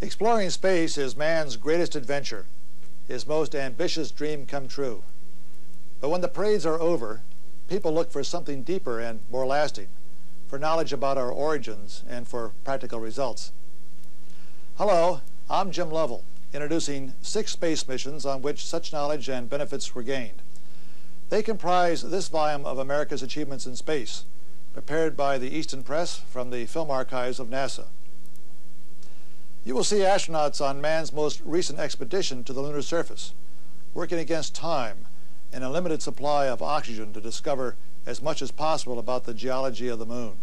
Exploring space is man's greatest adventure, his most ambitious dream come true. But when the parades are over, people look for something deeper and more lasting, for knowledge about our origins and for practical results. Hello, I'm Jim Lovell, introducing 6 space missions on which such knowledge and benefits were gained. They comprise this volume of America's Achievements in Space, prepared by the Easton Press from the Film Archives of NASA. You will see astronauts on man's most recent expedition to the lunar surface, working against time and a limited supply of oxygen to discover as much as possible about the geology of the moon.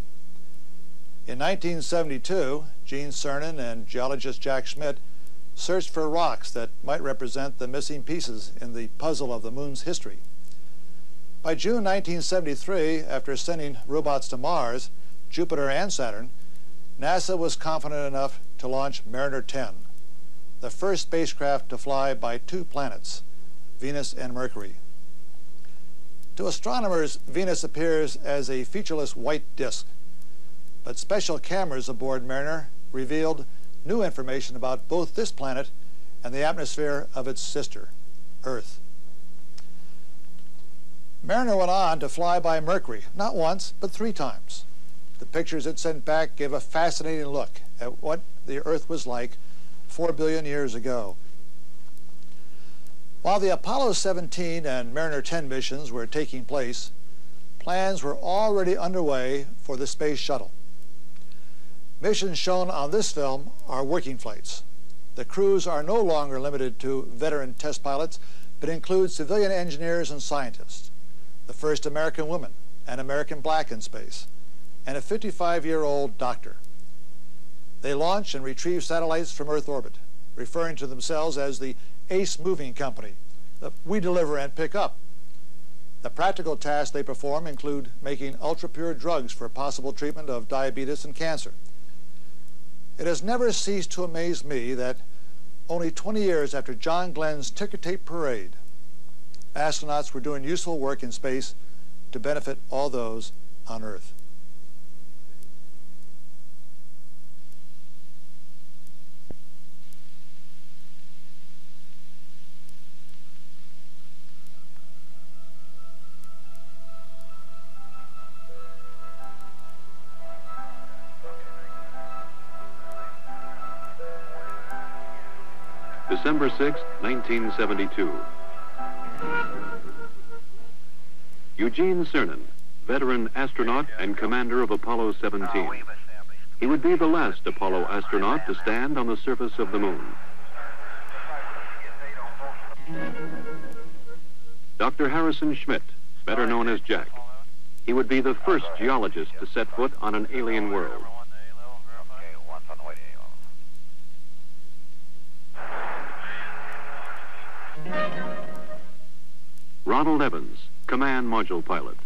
In 1972, Gene Cernan and geologist Jack Schmitt searched for rocks that might represent the missing pieces in the puzzle of the moon's history. By June 1973, after sending robots to Mars, Jupiter, and Saturn, NASA was confident enough to launch Mariner 10, the first spacecraft to fly by 2 planets, Venus and Mercury. To astronomers, Venus appears as a featureless white disk, but special cameras aboard Mariner revealed new information about both this planet and the atmosphere of its sister, Earth. Mariner went on to fly by Mercury, not once, but 3 times. The pictures it sent back give a fascinating look at what the Earth was like 4 billion years ago. While the Apollo 17 and Mariner 10 missions were taking place, plans were already underway for the Space Shuttle. Missions shown on this film are working flights. The crews are no longer limited to veteran test pilots, but include civilian engineers and scientists, the first American woman, an American black in space, and a 55-year-old doctor. They launch and retrieve satellites from Earth orbit, referring to themselves as the Ace Moving Company. We deliver and pick up. The practical tasks they perform include making ultra-pure drugs for possible treatment of diabetes and cancer. It has never ceased to amaze me that only 20 years after John Glenn's ticker tape parade, astronauts were doing useful work in space to benefit all those on Earth. December 6, 1972. Eugene Cernan, veteran astronaut and commander of Apollo 17. He would be the last Apollo astronaut to stand on the surface of the moon. Dr. Harrison Schmitt, better known as Jack. He would be the first geologist to set foot on an alien world. Ronald Evans, command module pilot.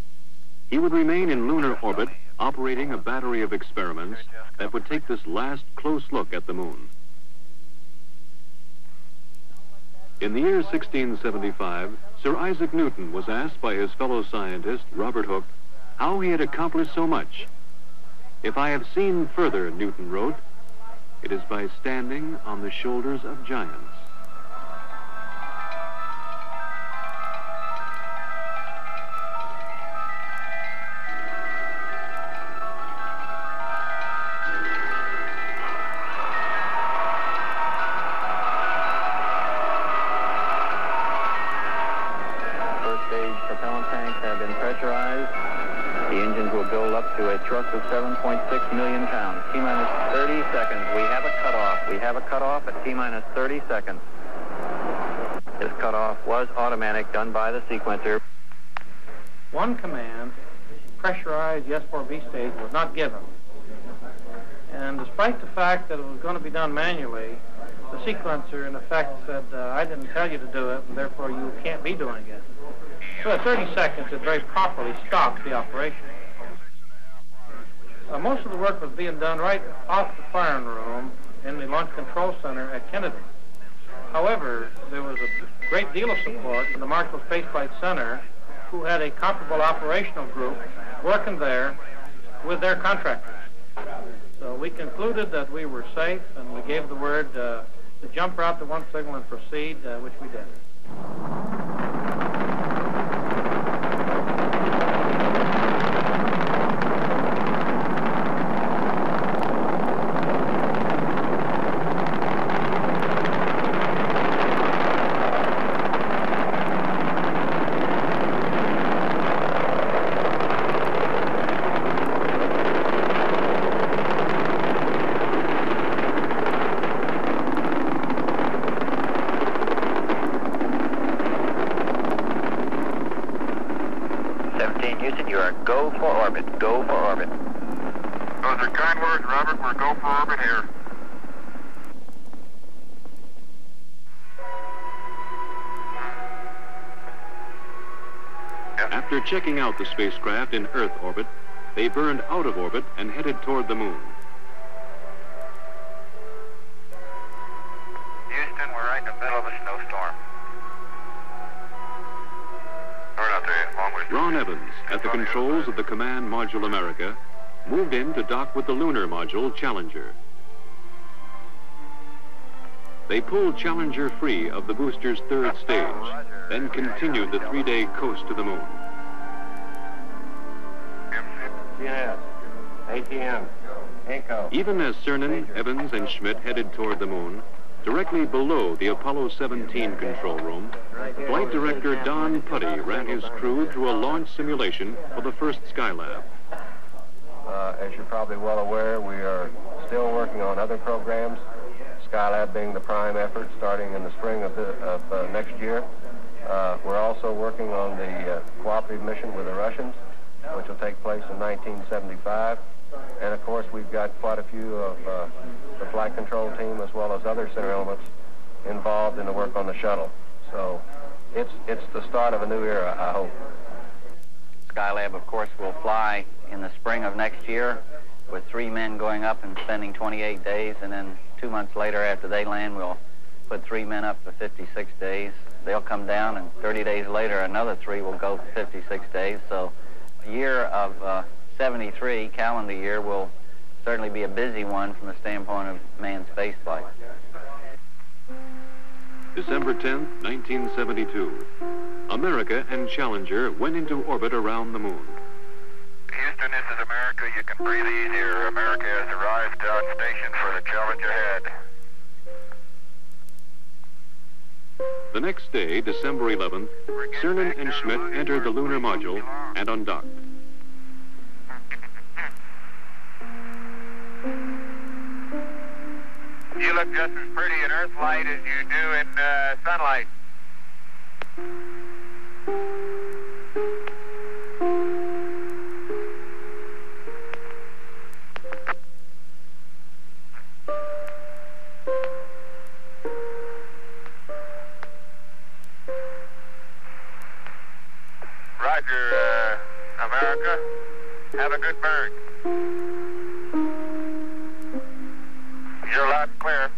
He would remain in lunar orbit, operating a battery of experiments that would take this last close look at the moon. In the year 1675, Sir Isaac Newton was asked by his fellow scientist, Robert Hooke, how he had accomplished so much. "If I have seen further," Newton wrote, "it is by standing on the shoulders of giants." To a thrust of 7.6 million pounds. T-minus 30 seconds. We have a cutoff. We have a cutoff at T-minus 30 seconds. This cutoff was automatic, done by the sequencer. One command, pressurized the S4B stage, was not given. And despite the fact that it was going to be done manually, the sequencer, in effect, said, I didn't tell you to do it, and therefore you can't be doing it. So at 30 seconds, it very properly stopped the operation. Most of the work was being done right off the firing room in the Launch Control Center at Kennedy. However, there was a great deal of support from the Marshall Space Flight Center, who had a comparable operational group working there with their contractors. So we concluded that we were safe, and we gave the word to jump route to one signal and proceed, which we did. You are go for orbit. Go for orbit. Those are kind words, Robert. We're go for orbit here. After checking out the spacecraft in Earth orbit, they burned out of orbit and headed toward the moon. Houston, we're right in the middle of a snowstorm. Ron Evans, at the controls of the Command Module America, moved in to dock with the lunar module Challenger. They pulled Challenger free of the booster's third stage, then continued the 3-day coast to the moon. CNS, ATM, Inco. Even as Cernan, Evans, and Schmidt headed toward the moon, directly below the Apollo 17 control room, Flight Director Don Putty ran his crew through a launch simulation for the first Skylab. As you're probably well aware, we are still working on other programs, Skylab being the prime effort starting in the spring of next year. We're also working on the cooperative mission with the Russians, which will take place in 1975. And of course, we've got quite a few of the flight control team as well as other center elements involved in the work on the shuttle. So it's the start of a new era, I hope. Skylab, of course, will fly in the spring of next year with 3 men going up and spending 28 days, and then 2 months later after they land, we'll put 3 men up for 56 days. They'll come down, and 30 days later, another 3 will go for 56 days. So a year of 73, calendar year, will certainly be a busy one from the standpoint of manned spaceflight. December 10, 1972. America and Challenger went into orbit around the moon. Houston, this is America. You can breathe easier. America has arrived on station for the Challenger head. The next day, December 11th, Cernan and Schmidt entered the lunar module and undocked. You look just as pretty in Earth light as you do in sunlight. Roger, America. Have a good burn. You're loud and clear.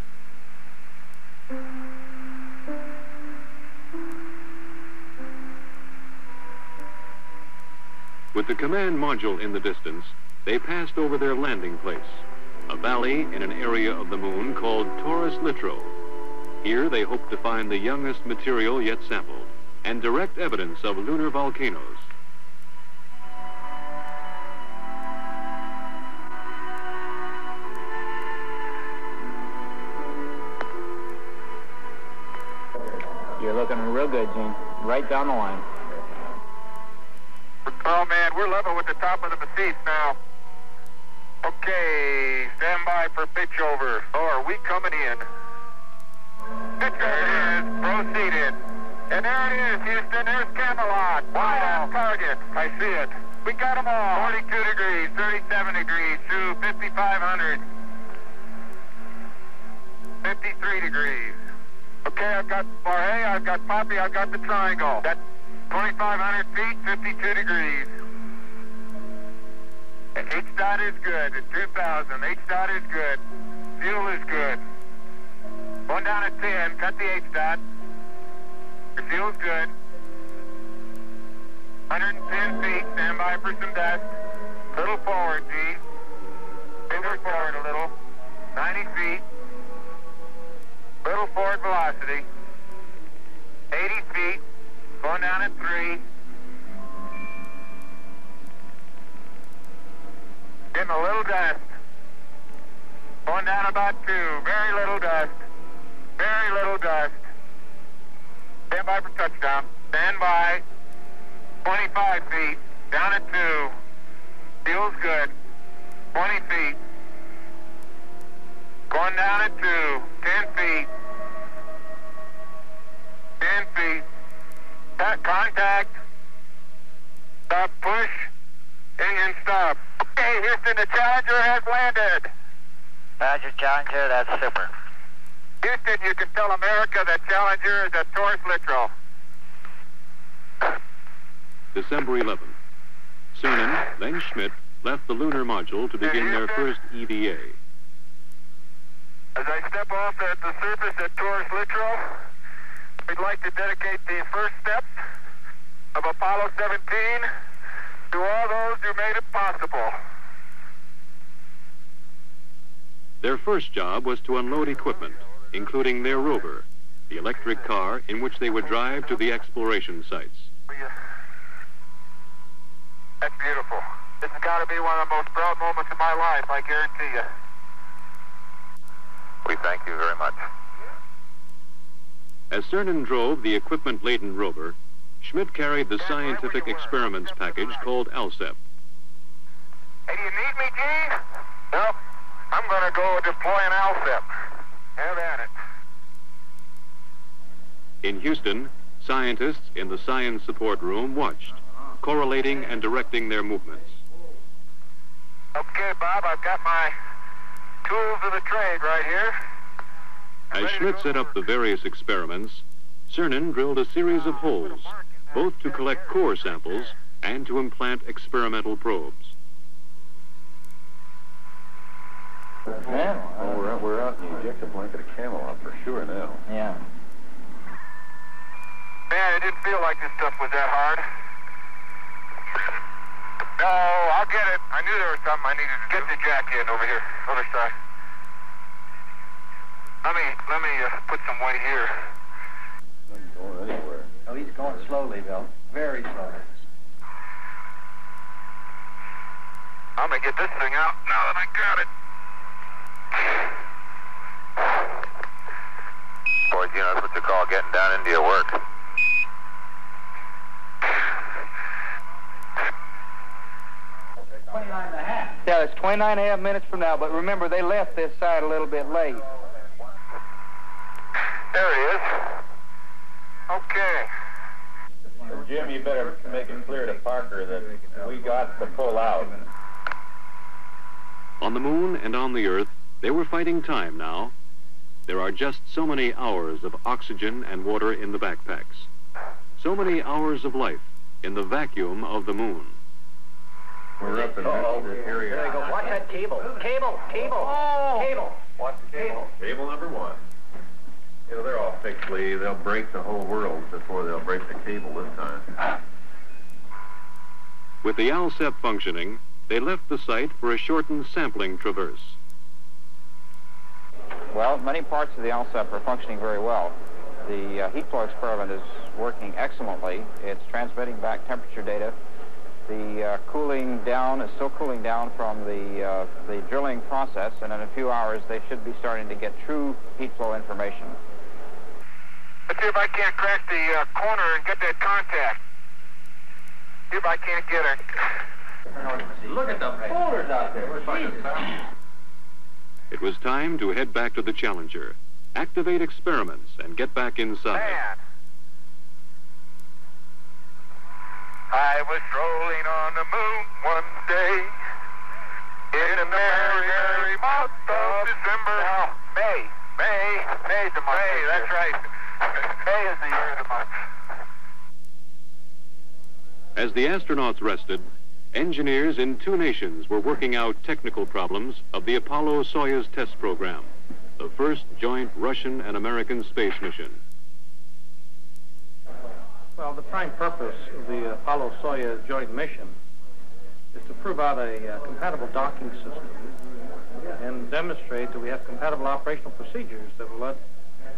With the command module in the distance, they passed over their landing place, a valley in an area of the moon called Taurus Littrow. Here they hoped to find the youngest material yet sampled and direct evidence of lunar volcanoes. You're looking real good, Gene. Right down the line. Oh, man, we're level with the top of the massif now. Okay, stand by for pitch over. Oh, are we coming in? Pitch there it is. Proceeded. And there it is, Houston. There's Camelot. Wide on target. I see it. We got them all. 42 degrees, 37 degrees, through 5,500. 53 degrees. Okay, I've got Barhay, I've got Poppy, I've got the triangle. That's 2,500 feet, 52 degrees. H-dot is good at 2,000. H-dot is good. Fuel is good. Going down at 10, cut the H-dot. Your fuel's good. 110 feet, stand by for some dust. Little forward, G. 50 Maneuver forward a little. 90 feet. Little forward velocity. 80 feet. Going down at 3. Getting a little dust. Going down about 2. Very little dust. Very little dust. Stand by for touchdown. Stand by. 25 feet. Down at 2. Feels good. 20 feet. Going down at 2. 10 feet. 10 feet. Contact. Stop, push. Engine stop. Okay, Houston, the Challenger has landed. Roger, Challenger, that's super. Houston, you can tell America that Challenger is a Taurus Littrow. December 11th. Cernan, then Schmidt, left the lunar module to begin their first EVA. As I step off at the surface at Taurus Littrow, we'd like to dedicate the first steps of Apollo 17 to all those who made it possible. Their first job was to unload equipment, including their rover, the electric car in which they would drive to the exploration sites. That's beautiful. This has got to be one of the most proud moments of my life, I guarantee you. We thank you very much. As Cernan drove the equipment-laden rover, Schmidt carried the scientific experiments package called ALSEP. Hey, do you need me, Gene? Nope. I'm going to go deploy an ALSEP. Have at it. In Houston, scientists in the science support room watched, correlating and directing their movements. Okay, Bob, I've got my tools of the trade right here. As Schmidt set up the various experiments, Cernan drilled a series of holes, both to collect core samples and to implant experimental probes. Well, we're out in the ejector blanket of Camelot for sure now. Yeah. Man, it didn't feel like this stuff was that hard. No, I'll get it. I knew there was something I needed to do. Get the jack in over here, other side. Let me put some weight here. Not going anywhere. Oh, he's going slowly, Bill. Very slowly. I'm gonna get this thing out now that I got it. Boys, you know, that's what you call getting down into your work. Yeah, it's 29 and a half minutes from now, but remember, they left this side a little bit late. There he is. Okay. Jim, you better make it clear to Parker that we got to pull out. On the moon and on the Earth, they were fighting time now. There are just so many hours of oxygen and water in the backpacks. So many hours of life in the vacuum of the moon. We're up in this area. There you go. Watch that cable. Cable. Oh! Cable. Watch the cable. Cable number 1. You know, they're all fixed, Lee. They'll break the whole world before they'll break the cable this time. With the ALSEP functioning, they left the site for a shortened sampling traverse. Well, many parts of the ALSEP are functioning very well. The heat flow experiment is working excellently. It's transmitting back temperature data. The cooling down is still cooling down from the drilling process, and in a few hours they should be starting to get true heat flow information. Let's see if I can't crack the corner and get that contact. See if I can't get it. Look at the boulders out there. It was time to head back to the Challenger, activate experiments, and get back inside. Man. I was strolling on the moon one day in a merry, merry month of December. No, May's the month. May, that's right. May is the year of the month. As the astronauts rested, engineers in 2 nations were working out technical problems of the Apollo-Soyuz test program, the first joint Russian and American space mission. Well, the prime purpose of the Apollo-Soyuz joint mission is to prove out a compatible docking system and demonstrate that we have compatible operational procedures that will let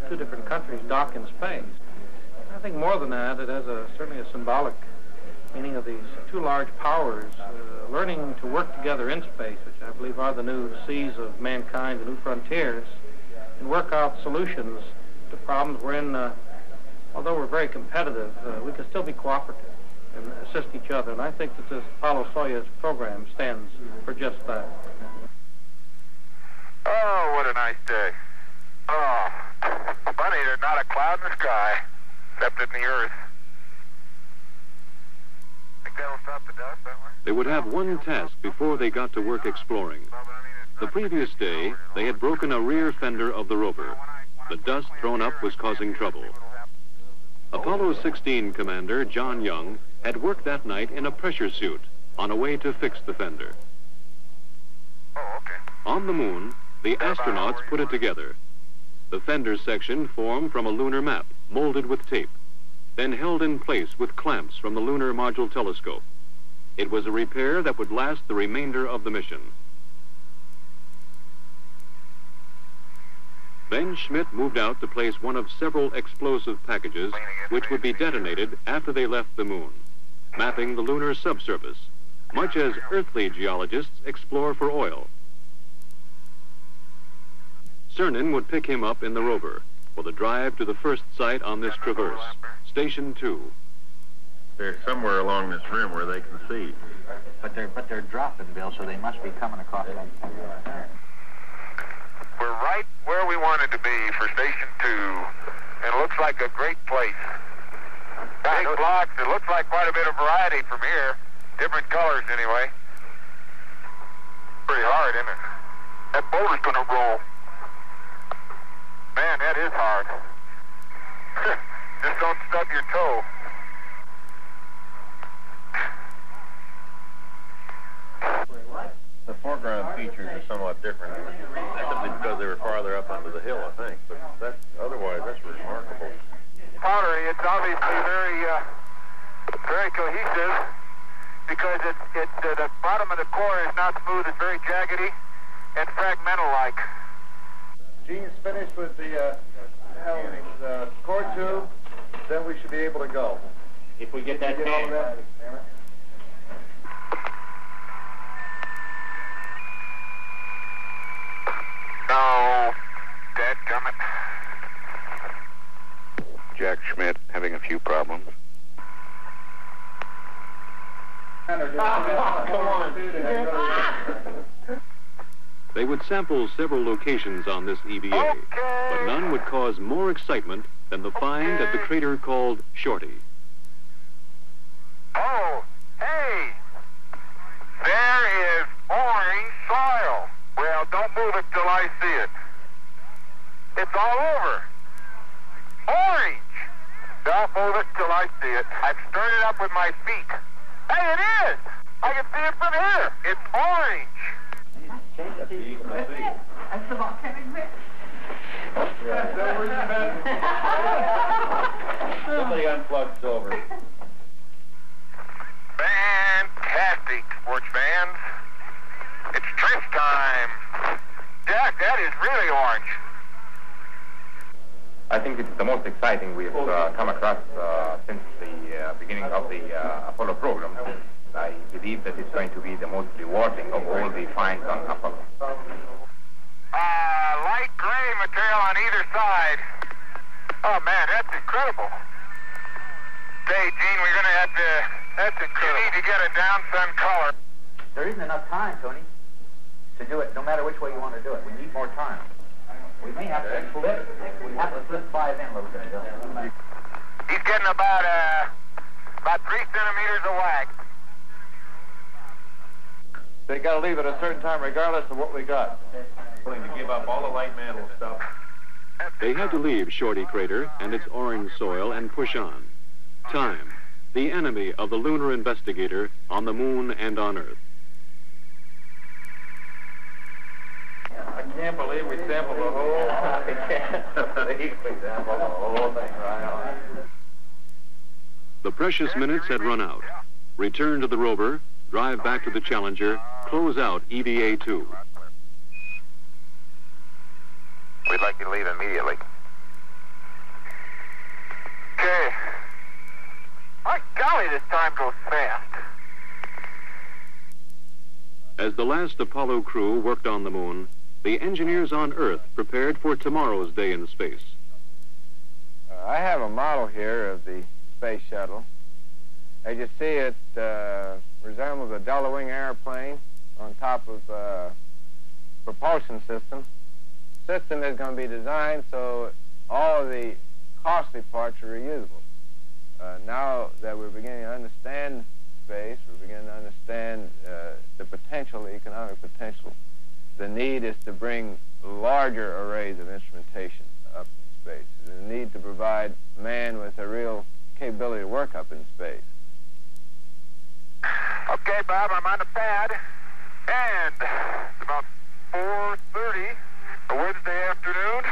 two different countries dock in space. I think more than that, it has certainly a symbolic meaning of these two large powers learning to work together in space, which I believe are the new seas of mankind, the new frontiers, and work out solutions to problems wherein, although we're very competitive, we can still be cooperative and assist each other. And I think that this Apollo-Soyuz program stands for just that. Oh, what a nice day. Oh, funny, there's not a cloud in the sky, except in the earth. Think that'll stop the dust, that way? They would have one task before they got to work exploring. The previous day, they had broken a rear fender of the rover. The dust thrown up was causing trouble. Apollo 16 commander John Young had worked that night in a pressure suit on a way to fix the fender. Oh, okay. On the moon, the astronauts put it together. The fender section formed from a lunar map, molded with tape, then held in place with clamps from the Lunar Module Telescope. It was a repair that would last the remainder of the mission. Then Schmidt moved out to place one of several explosive packages which would be detonated after they left the moon, mapping the lunar subsurface, much as earthly geologists explore for oil. Cernan would pick him up in the rover for the drive to the first site on this traverse, Station 2. They're somewhere along this rim where they can see. But they're dropping, Bill, so they must be coming across them. We're right where we wanted to be for Station 2, and it looks like a great place. Big blocks, it looks like quite a bit of variety from here. Different colors, anyway. Pretty hard, isn't it? That boulder's gonna roll. Man, that is hard. Just don't stub your toe. The foreground features are somewhat different, simply because they were farther up onto the hill, I think. But otherwise, that's remarkable. Powdery, it's obviously very cohesive because the bottom of the core is not smooth; it's very jaggedy and fragmental-like. Gene's finished with the core tube, then we should be able to go. If we get that Get all of that. No, dadgummit. Jack Schmidt having a few problems. Come on. They would sample several locations on this EVA, but none would cause more excitement than the find of the crater called Shorty. Oh, hey! There is orange soil. Well, don't move it till I see it. It's all over. Orange! Don't move it till I see it. I've stirred it up with my feet. Hey, it is! I can see it from here. It's orange. That's the volcanic mix. Somebody unplugged silver. Fantastic, sports fans. It's trench time. Jack, that is really orange. I think it's the most exciting we've come across since the beginning of the Apollo program. I believe that it's going to be the most rewarding of all the finds on Apollo. Light gray material on either side. Oh, man, that's incredible. Say, Gene, we're going to have to... That's incredible. You need to get a down sun color. There isn't enough time, Tony, to do it, no matter which way you want to do it. We need more time. We may have to flip. We have to flip 5 in, what we're going to do. He's getting about 3 centimeters of wag. They got to leave at a certain time, regardless of what we got. Willing to give up all the light mantle stuff. They had to leave Shorty Crater and its orange soil and push on. Time, the enemy of the lunar investigator on the moon and on Earth. I can't believe we sampled the whole... I can't believe we sampled the whole thing right on. The precious minutes had run out. Return to the rover, drive back to the Challenger, close out EVA-2. We'd like you to leave immediately. Okay. My golly, this time goes fast. As the last Apollo crew worked on the moon, the engineers on Earth prepared for tomorrow's day in space. I have a model here of the space shuttle. As you see, it resembles a double-wing airplane on top of a propulsion system. The system is going to be designed so all of the costly parts are reusable. Now that we're beginning to understand space, we're beginning to understand the potential, the economic potential. The need is to bring larger arrays of instrumentation up in space. The need to provide man with a real capability to work up in space. Okay, Bob, I'm on the pad, and it's about 4:30, a Wednesday afternoon,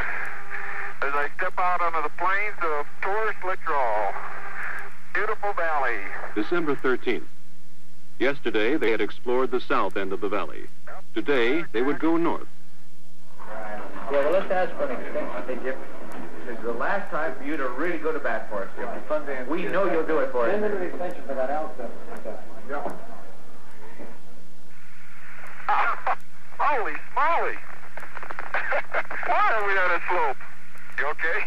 as I step out onto the plains of Torres Littoral. Beautiful valley. December 13th. Yesterday, they had explored the south end of the valley. Today, they would go north. Yeah, well, let's ask for an extension. Hey, Jim, this is the last time for you to really go to bat for us, Jim. We know you'll do it for us. Send an extension for that outfit. Yeah. Holy smoly! Why are we on a slope? You okay?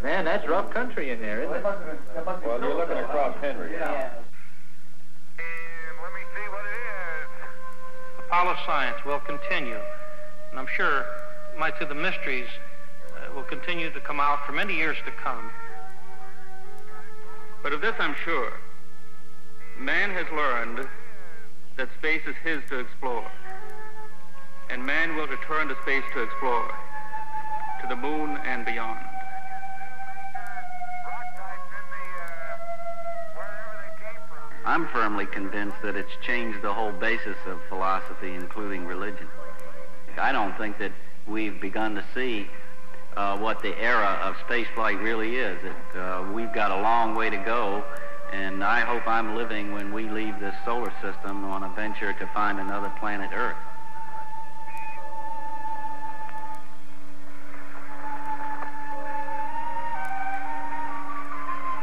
Man, that's rough country in there, isn't it? Well, you're looking across Henry. Yeah. And let me see what it is. Apollo science will continue, and I'm sure much of the mysteries will continue to come out for many years to come. But of this I'm sure. Man has learned that space is his to explore, and man will return to space to explore, to the moon and beyond. I'm firmly convinced that it's changed the whole basis of philosophy, including religion. I don't think that we've begun to see what the era of spaceflight really is. We've got a long way to go, and I hope I'm living when we leave this solar system on a venture to find another planet Earth.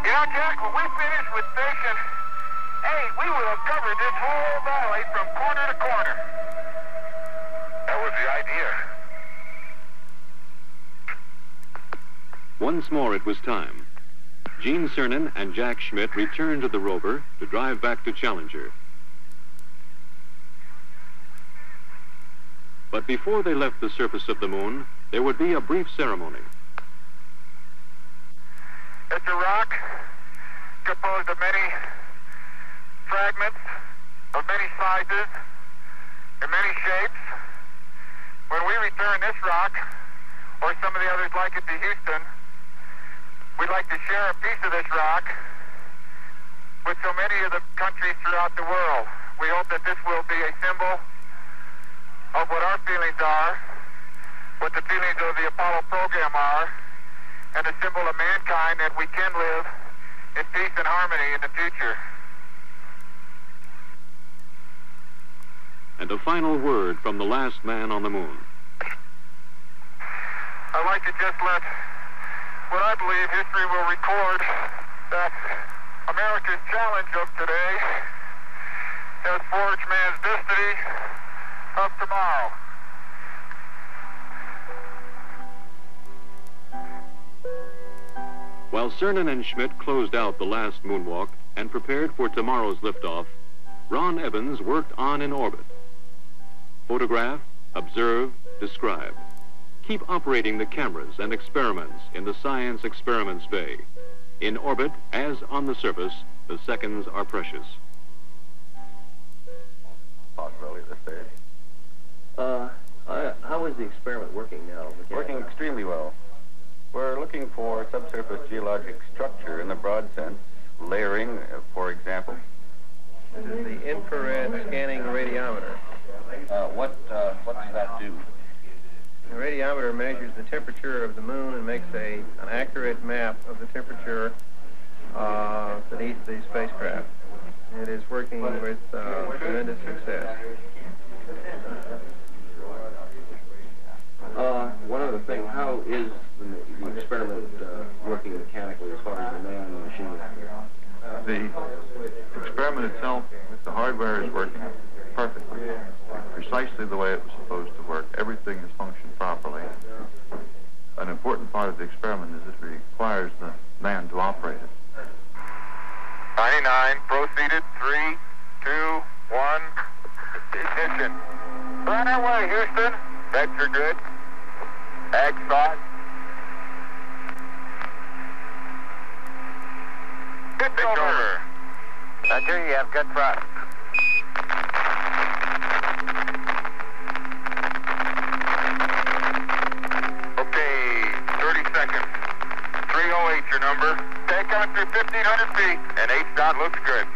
You know, Jack, when we finish with station 8, we will have covered this whole valley from corner to corner. That was the idea. Once more, it was time. Gene Cernan and Jack Schmitt returned to the rover to drive back to Challenger. But before they left the surface of the moon, there would be a brief ceremony. It's a rock composed of many fragments of many sizes and many shapes. When we return this rock, or some of the others like it, to Houston, we'd like to share a piece of this rock with so many of the countries throughout the world. We hope that this will be a symbol of what our feelings are, what the feelings of the Apollo program are, and a symbol of mankind that we can live in peace and harmony in the future. And a final word from the last man on the moon. I'd like to just let what I believe history will record, that America's challenge of today has forged man's destiny of tomorrow. While Cernan and Schmitt closed out the last moonwalk and prepared for tomorrow's liftoff, Ron Evans worked on in orbit. Photograph, observe, describe. Keep operating the cameras and experiments in the Science Experiments Bay. In orbit, as on the surface, the seconds are precious. Possibility at this stage. How is the experiment working now? Working extremely well. We're looking for subsurface geologic structure in the broad sense, layering, for example. This is the infrared scanning radiometer. What does that do? The radiometer measures the temperature of the moon and makes an accurate map of the temperature beneath the spacecraft. It is working with tremendous success. One other thing, how is the experiment working mechanically as far as the man and the machine? The experiment itself, the hardware is working perfectly, precisely the way it was supposed to work. Everything has functioned properly. An important part of the experiment is it requires the man to operate it. 99, proceeded, 3, 2, 1, ignition. Right away, Houston. Vector good. Ag thought. Pitch over. Roger, you have good thrust. Okay, 30 seconds. 308 your number. Take on through 1,500 feet, and H-dot looks good.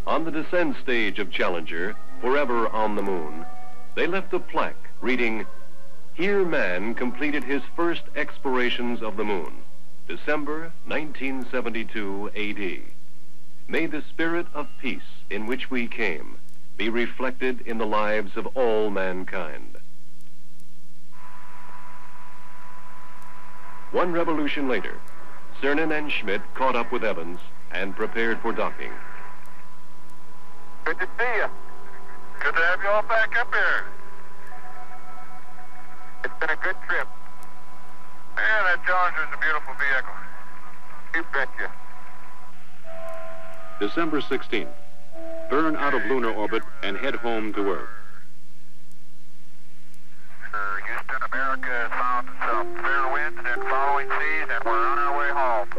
On the descent stage of Challenger, forever on the moon, they left a plaque reading, "Here man completed his first explorations of the moon, December 1972 AD. May the spirit of peace in which we came be reflected in the lives of all mankind." One revolution later, Cernan and Schmidt caught up with Evans and prepared for docking. Good to see you. Good to have you all back up here. It's been a good trip. Man, that Challenger's a beautiful vehicle. You betcha. December 16th. Burn out of lunar orbit and head home to Earth. Houston, America has found some fair winds and following seas, and we're on our way home.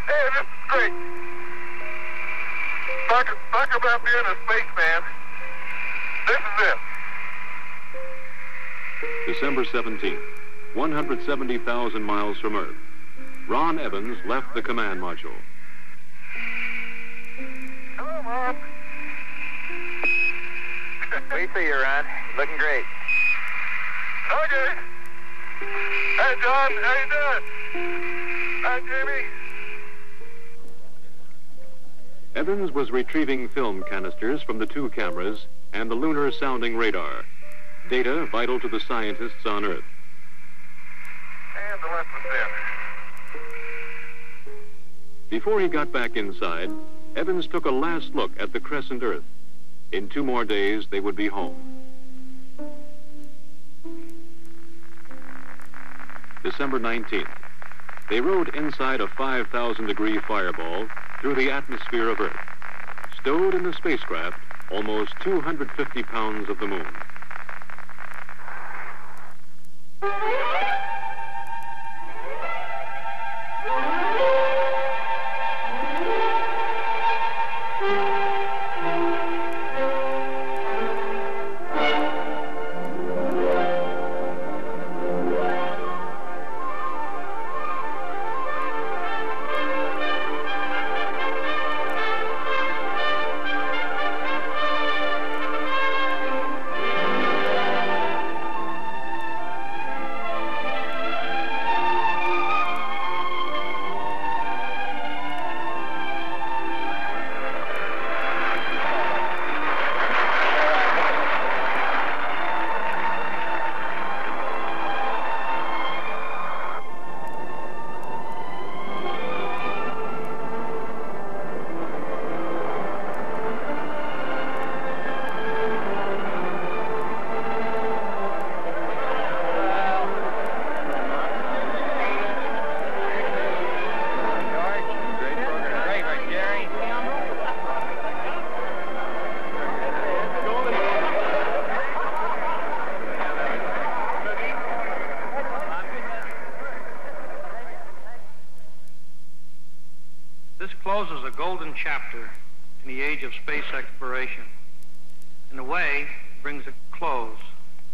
Hey, this is great. Talk about being a spaceman. This is it. December 17th, 170,000 miles from Earth. Ron Evans left the command module. Hello, Mom. We see you, Ron. Looking great. Okay. Hey, John. How you doing? Hi, Jamie. Evans was retrieving film canisters from the two cameras and the lunar sounding radar, data vital to the scientists on Earth. And the left was in. Before he got back inside, Evans took a last look at the crescent Earth. In 2 more days, they would be home. December 19th. They rode inside a 5,000-degree fireball through the atmosphere of Earth. Stowed in the spacecraft, almost 250 pounds of the moon. This closes a golden chapter in the age of space exploration. In a way, it brings a close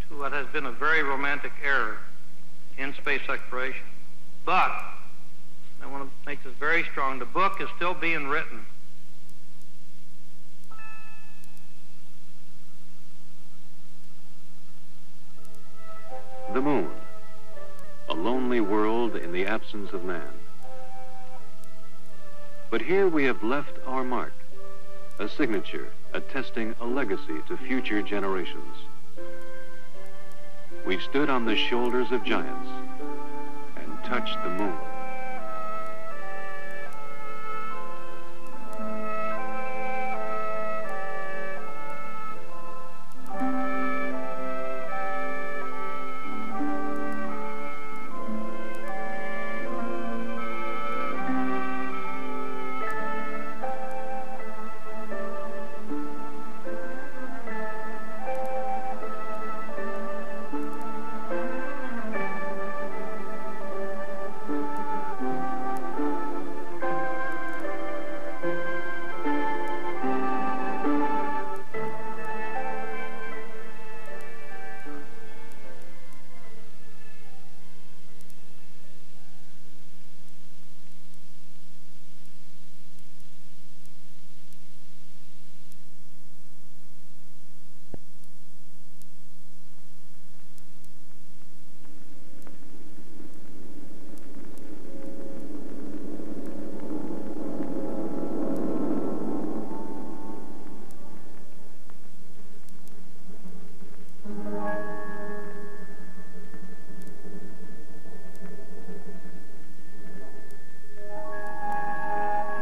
to what has been a very romantic era in space exploration. But, I want to make this very strong, the book is still being written. The moon, a lonely world in the absence of man. But here we have left our mark, a signature attesting a legacy to future generations. We've stood on the shoulders of giants and touched the moon.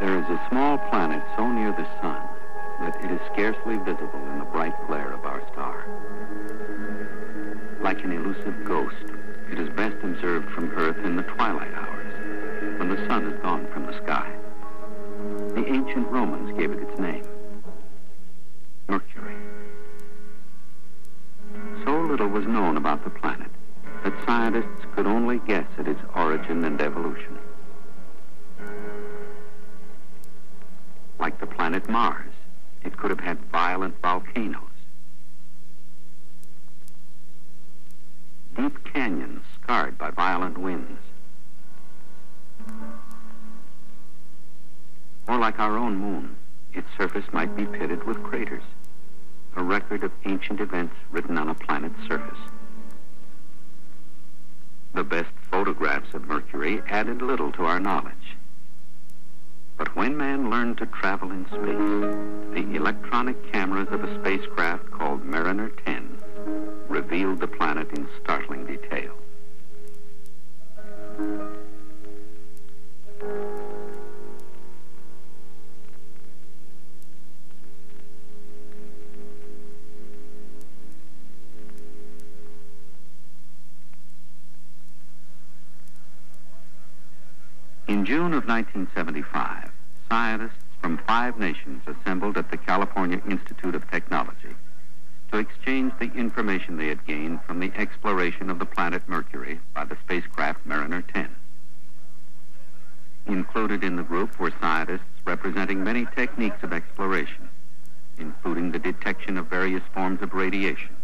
There is a small planet so near the sun that it is scarcely visible in the bright glare of our star. Like an elusive ghost, it is best observed from Earth in the twilight hours, when the sun is gone from the sky. The ancient Romans gave it its name, Mercury. So little was known about the planet that scientists could only guess at its origin and evolution. Like the planet Mars, it could have had violent volcanoes, deep canyons scarred by violent winds, or like our own moon, its surface might be pitted with craters, a record of ancient events written on a planet's surface. The best photographs of Mercury added little to our knowledge. But when man learned to travel in space, the electronic cameras of a spacecraft called Mariner 10 revealed the planet in startling detail. In June of 1975, scientists from 5 nations assembled at the California Institute of Technology to exchange the information they had gained from the exploration of the planet Mercury by the spacecraft Mariner 10. Included in the group were scientists representing many techniques of exploration, including the detection of various forms of radiation,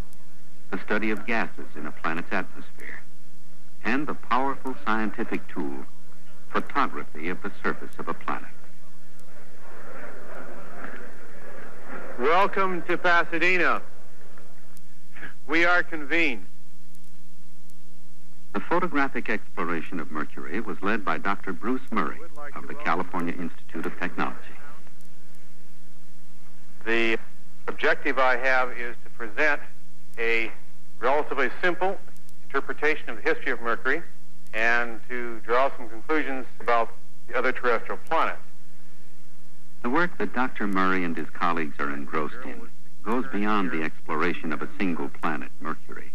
the study of gases in a planet's atmosphere, and the powerful scientific tool, photography of the surface of a planet. Welcome to Pasadena. We are convened. The photographic exploration of Mercury was led by Dr. Bruce Murray of the California Institute of Technology. The objective I have is to present a relatively simple interpretation of the history of Mercury and to draw some conclusions about the other terrestrial planets. The work that Dr. Murray and his colleagues are engrossed in goes beyond the exploration of a single planet, Mercury.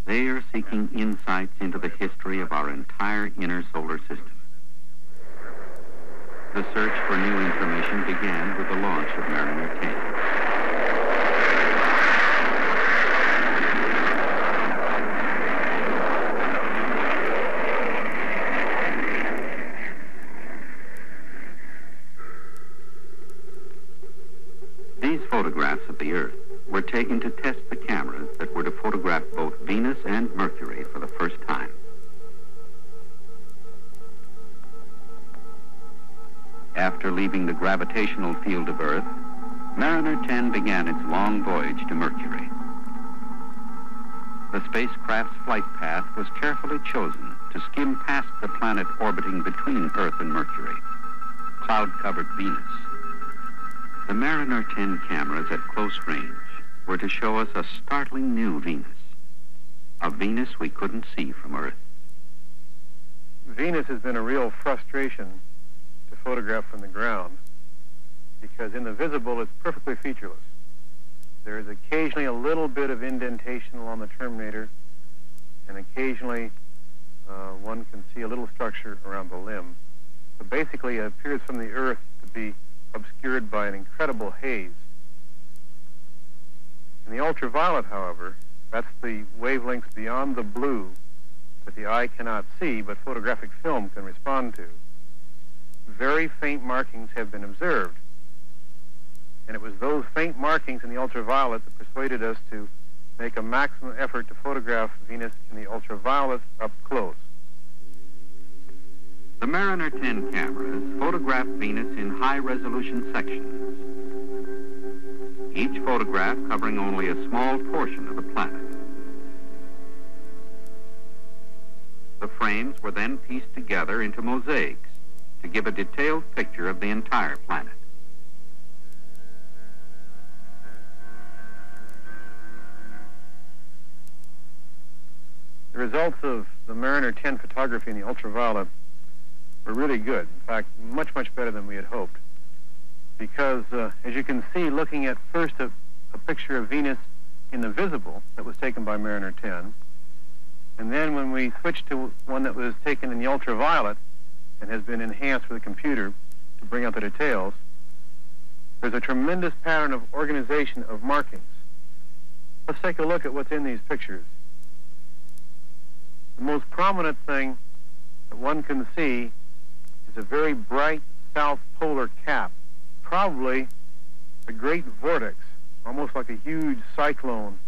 They are seeking insights into the history of our entire inner solar system. The search for new information began with the launch of Mariner 10. These photographs of the Earth were taken to test the cameras that were to photograph both Venus and Mercury for the first time. After leaving the gravitational field of Earth, Mariner 10 began its long voyage to Mercury. The spacecraft's flight path was carefully chosen to skim past the planet orbiting between Earth and Mercury, cloud-covered Venus. The Mariner 10 cameras at close range were to show us a startling new Venus, a Venus we couldn't see from Earth. Venus has been a real frustration to photograph from the ground because in the visible it's perfectly featureless. There is occasionally a little bit of indentation along the terminator, and occasionally one can see a little structure around the limb. But basically it appears from the Earth to be obscured by an incredible haze. In the ultraviolet, however, that's the wavelengths beyond the blue that the eye cannot see, but photographic film can respond to. Very faint markings have been observed. And it was those faint markings in the ultraviolet that persuaded us to make a maximum effort to photograph Venus in the ultraviolet up close. The Mariner 10 cameras photographed Venus in high-resolution sections, each photograph covering only a small portion of the planet. The frames were then pieced together into mosaics to give a detailed picture of the entire planet. The results of the Mariner 10 photography in the ultraviolet were really good. In fact, much, much better than we had hoped. Because, as you can see, looking at first a picture of Venus in the visible that was taken by Mariner 10, and then when we switched to one that was taken in the ultraviolet and has been enhanced with a computer to bring out the details, there's a tremendous pattern of organization of markings. Let's take a look at what's in these pictures. The most prominent thing that one can see is a very bright south polar cap, probably a great vortex, almost like a huge cyclone.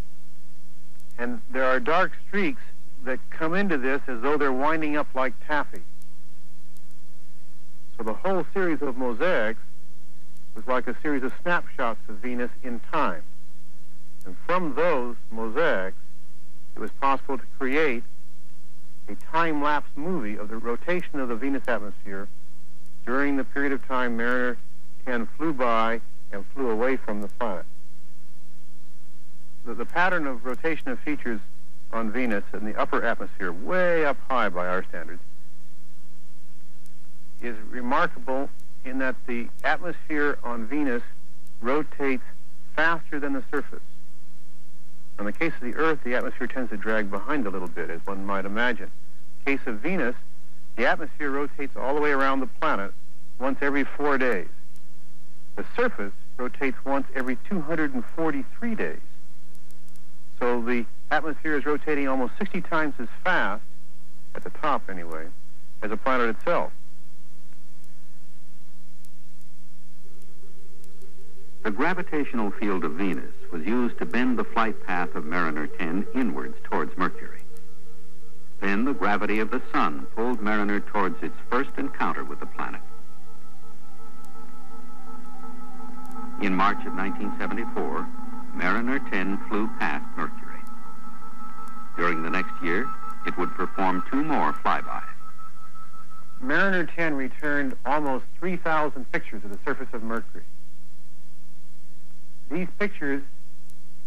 And there are dark streaks that come into this as though they're winding up like taffy. So the whole series of mosaics was like a series of snapshots of Venus in time. And from those mosaics, it was possible to create a time-lapse movie of the rotation of the Venus atmosphere during the period of time Mariner 10 flew by and flew away from the planet. The pattern of rotation of features on Venus in the upper atmosphere, way up high by our standards, is remarkable in that the atmosphere on Venus rotates faster than the surface. In the case of the Earth, the atmosphere tends to drag behind a little bit, as one might imagine. In the case of Venus, the atmosphere rotates all the way around the planet once every 4 days. The surface rotates once every 243 days. So the atmosphere is rotating almost 60 times as fast, at the top anyway, as the planet itself. The gravitational field of Venus was used to bend the flight path of Mariner 10 inwards towards Mercury. Then the gravity of the Sun pulled Mariner towards its first encounter with the planet. In March of 1974, Mariner 10 flew past Mercury. During the next year, it would perform 2 more flybys. Mariner 10 returned almost 3,000 pictures of the surface of Mercury. These pictures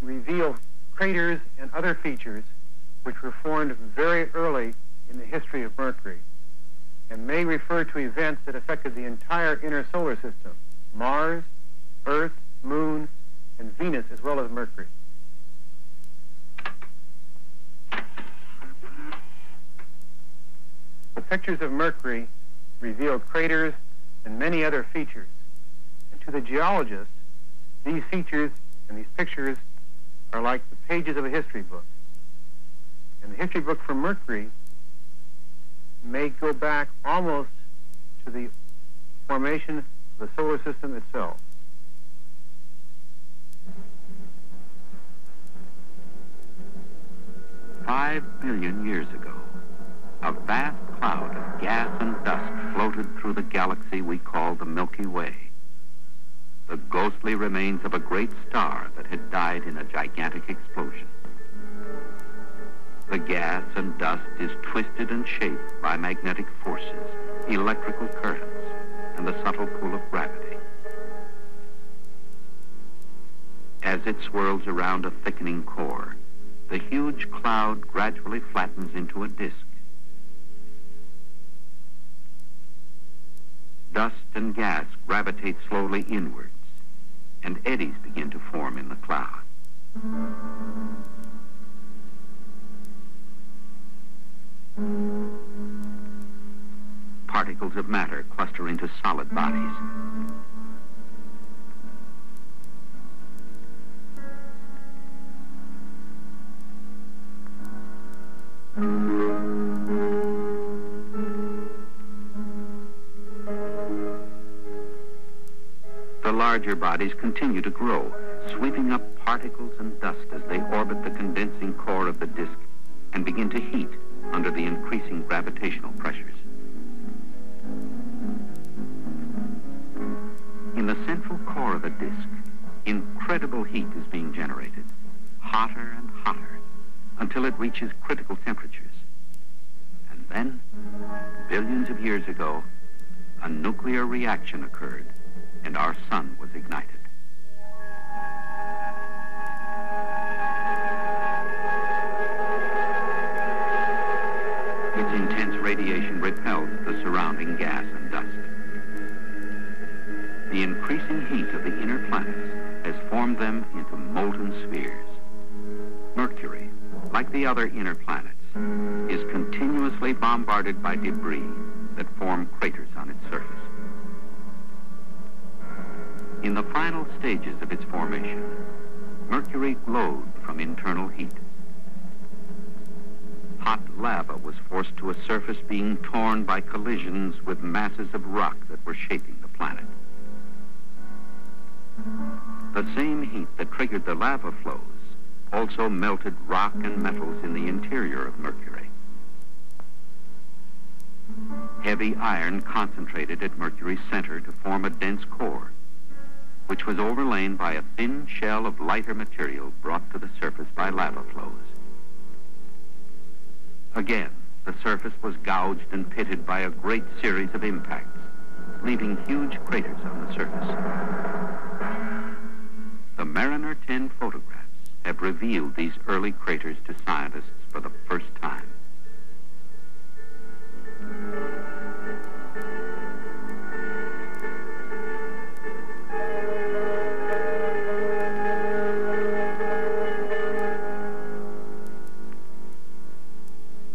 reveal craters and other features which were formed very early in the history of Mercury and may refer to events that affected the entire inner solar system, Mars, Earth, Moon, and Venus, as well as Mercury. The pictures of Mercury reveal craters and many other features. And to the geologist, these features and these pictures are like the pages of a history book. And the history book for Mercury may go back almost to the formation of the solar system itself. $5 billion years ago, a vast cloud of gas and dust floated through the galaxy we call the Milky Way, the ghostly remains of a great star that had died in a gigantic explosion. The gas and dust is twisted and shaped by magnetic forces, electrical currents, and the subtle pull of gravity. As it swirls around a thickening core, the huge cloud gradually flattens into a disk. Dust and gas gravitate slowly inwards, and eddies begin to form in the cloud. Particles of matter cluster into solid bodies. The larger bodies continue to grow, sweeping up particles and dust as they orbit the condensing core of the disk and begin to heat under the increasing gravitational pressures. In the central core of the disk, incredible heat is being generated, hotter and hotter, until it reaches critical temperatures. And then, billions of years ago, a nuclear reaction occurred, and our sun was ignited. Its intense radiation repels the surrounding gas and dust. The increasing heat of the inner planets has formed them into molten spheres. Mercury, like the other inner planets, is continuously bombarded by debris that form craters on its surface. In the final stages of its formation, Mercury glowed from internal heat. Hot lava was forced to a surface being torn by collisions with masses of rock that were shaping the planet. The same heat that triggered the lava flows also melted rock and metals in the interior of Mercury. Heavy iron concentrated at Mercury's center to form a dense core, which was overlain by a thin shell of lighter material brought to the surface by lava flows. Again, the surface was gouged and pitted by a great series of impacts, leaving huge craters on the surface. The Mariner 10 photographs have revealed these early craters to scientists for the first time.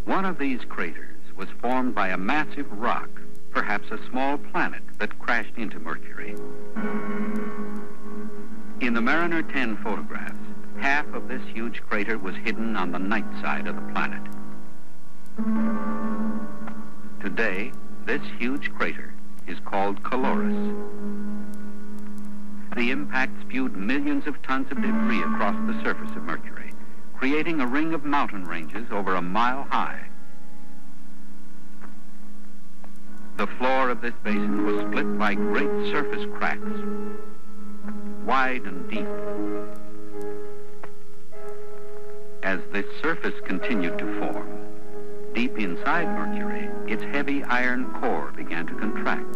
One of these craters was formed by a massive rock, perhaps a small planet that crashed into Mercury. In the Mariner 10 photographs, half of this huge crater was hidden on the night side of the planet. Today, this huge crater is called Caloris. The impact spewed millions of tons of debris across the surface of Mercury, creating a ring of mountain ranges over a mile high. The floor of this basin was split by great surface cracks, wide and deep. As this surface continued to form, deep inside Mercury, its heavy iron core began to contract.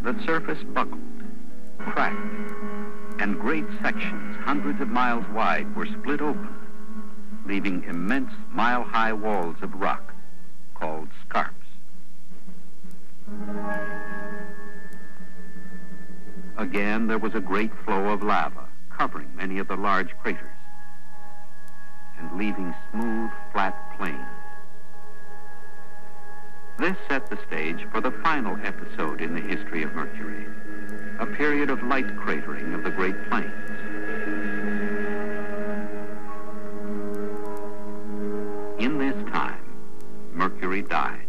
The surface buckled, cracked, and great sections, hundreds of miles wide, were split open, leaving immense mile-high walls of rock called scarps. Again, there was a great flow of lava covering many of the large craters and leaving smooth, flat plains. This set the stage for the final episode in the history of Mercury, a period of light cratering of the Great Plains. In this time, Mercury died.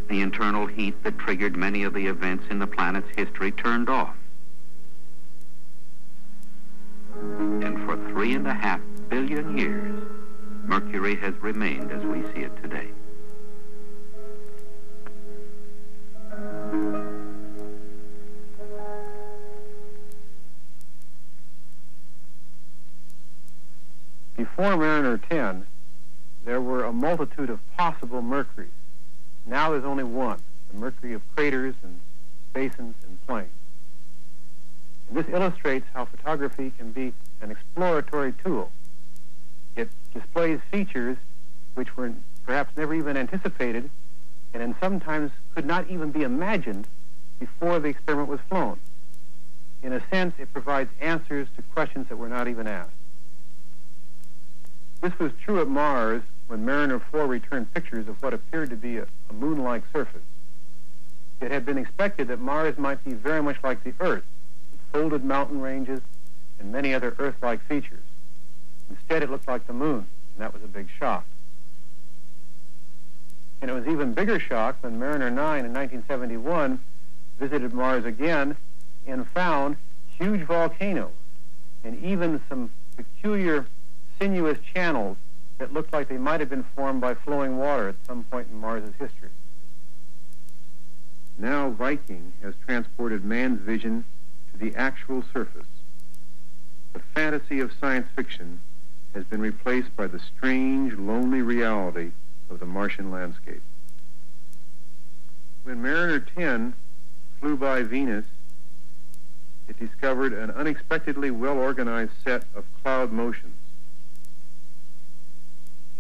The internal heat that triggered many of the events in the planet's history turned off. And for 3.5 billion years, Mercury has remained as we see it today. Before Mariner 10, there were a multitude of possible Mercuries. Now there's only one, the Mercury of craters and basins and plains. And this illustrates how photography can be an exploratory tool. It displays features which were perhaps never even anticipated and then sometimes could not even be imagined before the experiment was flown. In a sense, it provides answers to questions that were not even asked. This was true at Mars when Mariner 4 returned pictures of what appeared to be a moon-like surface. It had been expected that Mars might be very much like the Earth, with folded mountain ranges and many other Earth-like features. Instead, it looked like the moon, and that was a big shock. And it was an even bigger shock when Mariner 9 in 1971 visited Mars again and found huge volcanoes and even some peculiar sinuous channels that looked like they might have been formed by flowing water at some point in Mars's history. Now Viking has transported man's vision to the actual surface. The fantasy of science fiction has been replaced by the strange, lonely reality of the Martian landscape. When Mariner 10 flew by Venus, it discovered an unexpectedly well-organized set of cloud motions.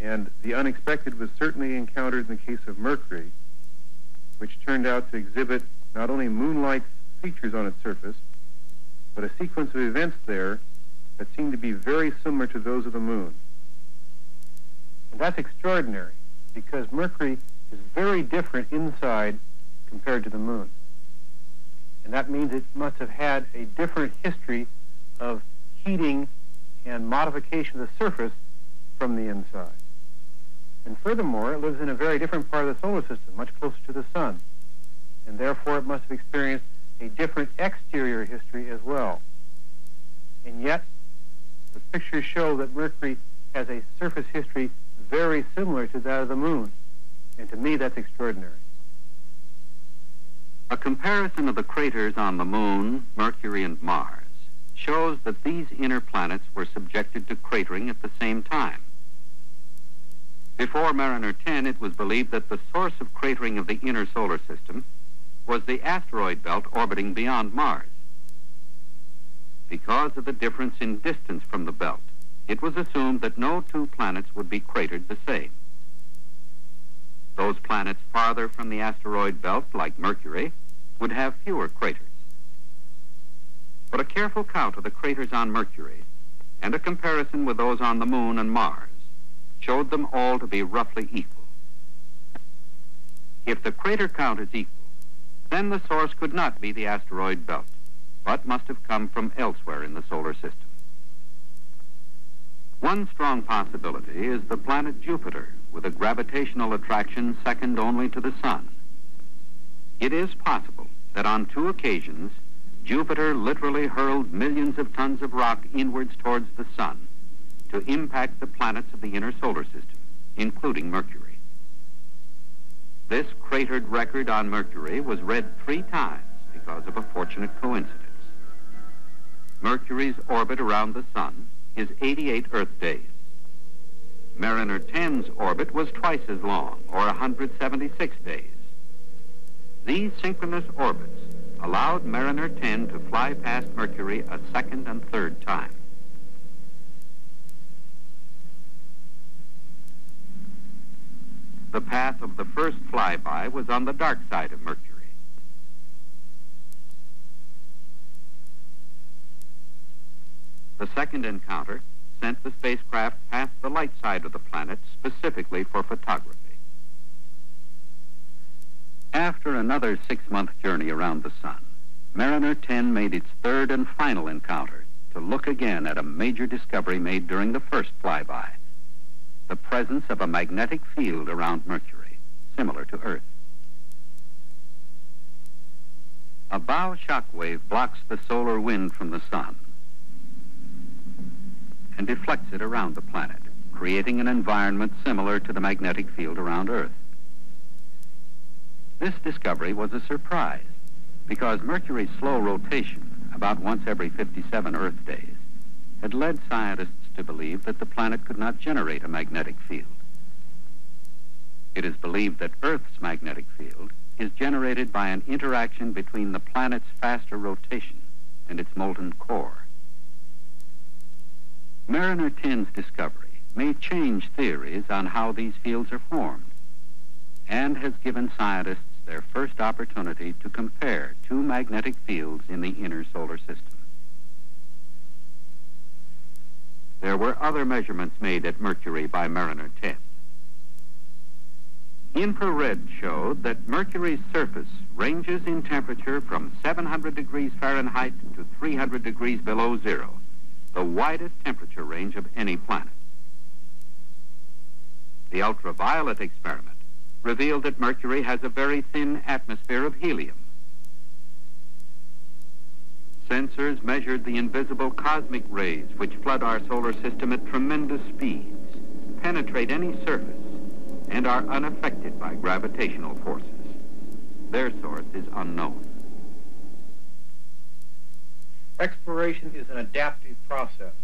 And the unexpected was certainly encountered in the case of Mercury, which turned out to exhibit not only moon-like features on its surface, but a sequence of events there that seemed to be very similar to those of the moon. And that's extraordinary, because Mercury is very different inside compared to the moon. And that means it must have had a different history of heating and modification of the surface from the inside. And furthermore, it lives in a very different part of the solar system, much closer to the sun. And therefore, it must have experienced a different exterior history as well. And yet, the pictures show that Mercury has a surface history very similar to that of the moon. And to me, that's extraordinary. A comparison of the craters on the Moon, Mercury, and Mars shows that these inner planets were subjected to cratering at the same time. Before Mariner 10, it was believed that the source of cratering of the inner solar system was the asteroid belt orbiting beyond Mars. Because of the difference in distance from the belt, it was assumed that no two planets would be cratered the same. Those planets farther from the asteroid belt, like Mercury, would have fewer craters. But a careful count of the craters on Mercury and a comparison with those on the Moon and Mars showed them all to be roughly equal. If the crater count is equal, then the source could not be the asteroid belt, but must have come from elsewhere in the solar system. One strong possibility is the planet Jupiter, with a gravitational attraction second only to the Sun. It is possible that on 2 occasions, Jupiter literally hurled millions of tons of rock inwards towards the Sun to impact the planets of the inner solar system, including Mercury. This cratered record on Mercury was read 3 times because of a fortunate coincidence. Mercury's orbit around the Sun is 88 Earth days. Mariner 10's orbit was twice as long, or 176 days. These synchronous orbits allowed Mariner 10 to fly past Mercury a second and third time. The path of the first flyby was on the dark side of Mercury. The second encounter sent the spacecraft past the light side of the planet specifically for photography. After another 6-month journey around the Sun, Mariner 10 made its third and final encounter to look again at a major discovery made during the first flyby: the presence of a magnetic field around Mercury, similar to Earth. A bow shock wave blocks the solar wind from the Sun and deflects it around the planet, creating an environment similar to the magnetic field around Earth. This discovery was a surprise because Mercury's slow rotation, about once every 57 Earth days, had led scientists to believe that the planet could not generate a magnetic field. It is believed that Earth's magnetic field is generated by an interaction between the planet's faster rotation and its molten core. Mariner 10's discovery may change theories on how these fields are formed and has given scientists their first opportunity to compare two magnetic fields in the inner solar system. There were other measurements made at Mercury by Mariner 10. Infrared showed that Mercury's surface ranges in temperature from 700 degrees Fahrenheit to 300 degrees below zero, the widest temperature range of any planet. The ultraviolet experiment revealed that Mercury has a very thin atmosphere of helium. Sensors measured the invisible cosmic rays which flood our solar system at tremendous speeds, penetrate any surface, and are unaffected by gravitational forces. Their source is unknown. Exploration is an adaptive process.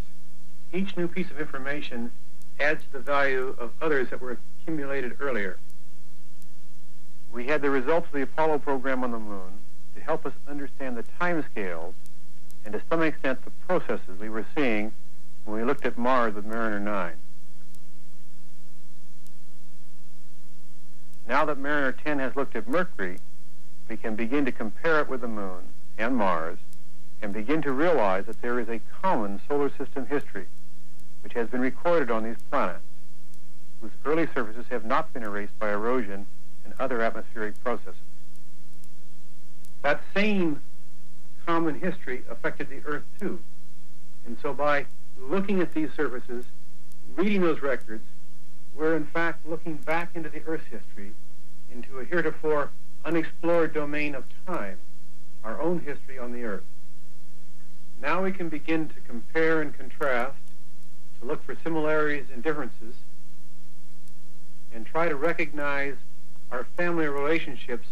Each new piece of information adds to the value of others that were accumulated earlier. We had the results of the Apollo program on the moon to help us understand the timescales and to some extent the processes we were seeing when we looked at Mars with Mariner 9. Now that Mariner 10 has looked at Mercury, we can begin to compare it with the moon and Mars and begin to realize that there is a common solar system history which has been recorded on these planets, whose early surfaces have not been erased by erosion and other atmospheric processes. That same common history affected the Earth too. And so by looking at these surfaces, reading those records, we're in fact looking back into the Earth's history, into a heretofore unexplored domain of time, our own history on the Earth. Now we can begin to compare and contrast, to look for similarities and differences, and try to recognize our family relationships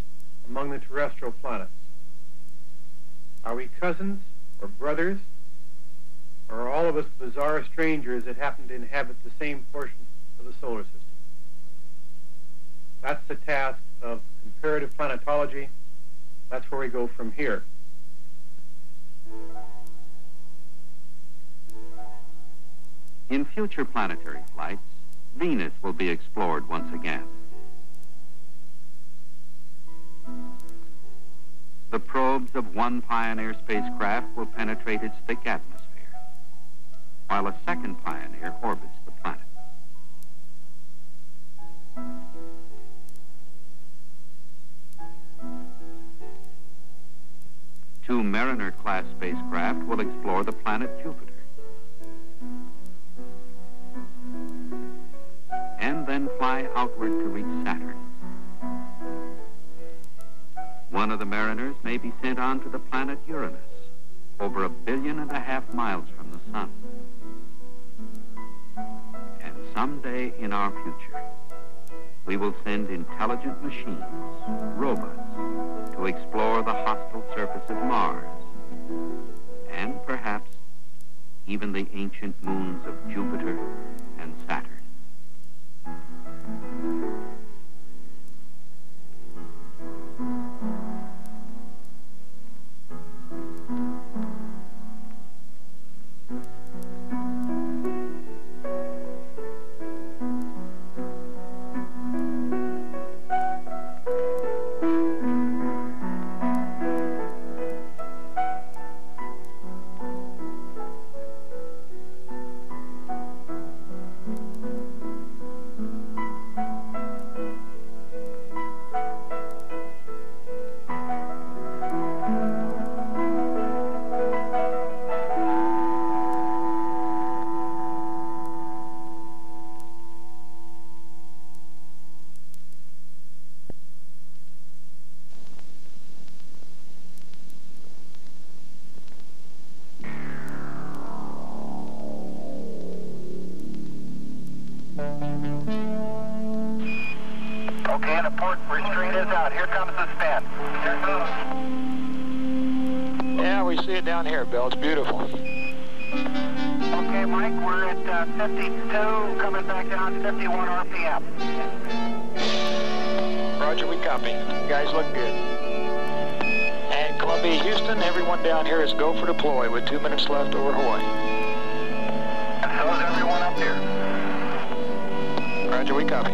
among the terrestrial planets. Are we cousins or brothers, or are all of us bizarre strangers that happen to inhabit the same portion of the solar system? That's the task of comparative planetology. That's where we go from here. In future planetary flights, Venus will be explored once again. The probes of one Pioneer spacecraft will penetrate its thick atmosphere, while a second Pioneer orbits the planet. Two Mariner-class spacecraft will explore the planet Jupiter, and then fly outward to reach Saturn. One of the Mariners may be sent on to the planet Uranus, over 1.5 billion miles from the sun. And someday in our future, we will send intelligent machines, robots, to explore the hostile surface of Mars, and perhaps even the ancient moons of Jupiter and Saturn. Okay, and the port restraint is out. Here comes the spin. Here it goes. Yeah, we see it down here, Bill. It's beautiful. Okay, Mike, we're at 52, coming back down to 51 RPM. Roger, we copy. You guys look good. And Columbia, Houston, everyone down here is go for deploy with 2 minutes left over Hawaii. And so is everyone up here. Roger, we copy.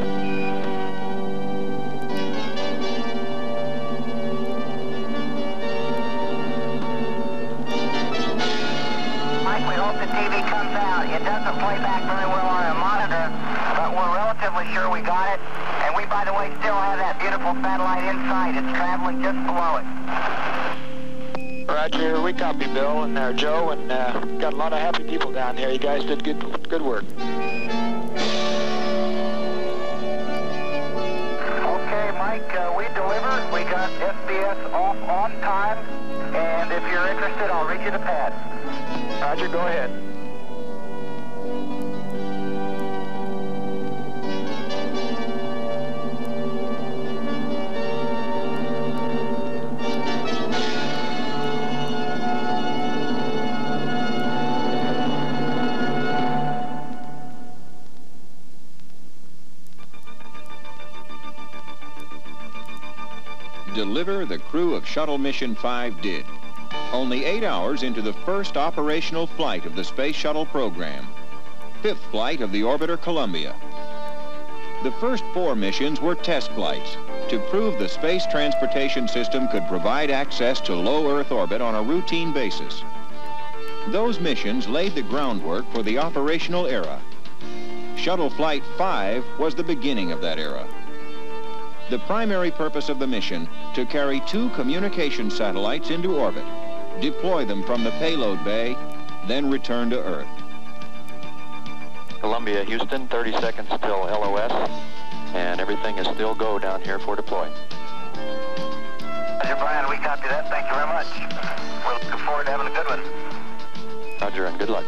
Mike, we hope the TV comes out. It doesn't play back very well on a monitor, but we're relatively sure we got it. And we, by the way, still have that beautiful satellite inside. It's traveling just below it. Roger, we copy, Bill and Joe, and got a lot of happy people down here. You guys did good work. Okay, Mike, we delivered. We got SBS off on time, and if you're interested, I'll read you the pad. Roger, go ahead. Deliver the crew of Shuttle Mission 5 did. Only 8 hours into the first operational flight of the Space Shuttle program. 5th flight of the orbiter Columbia. The first 4 missions were test flights to prove the space transportation system could provide access to low Earth orbit on a routine basis. Those missions laid the groundwork for the operational era. Shuttle Flight 5 was the beginning of that era. The primary purpose of the mission, to carry 2 communication satellites into orbit, deploy them from the payload bay, then return to Earth. Columbia, Houston, 30 seconds till LOS, and everything is still go down here for deploy. Roger, Brian, we copy that. Thank you very much. We're looking forward to having a good one. Roger, and good luck.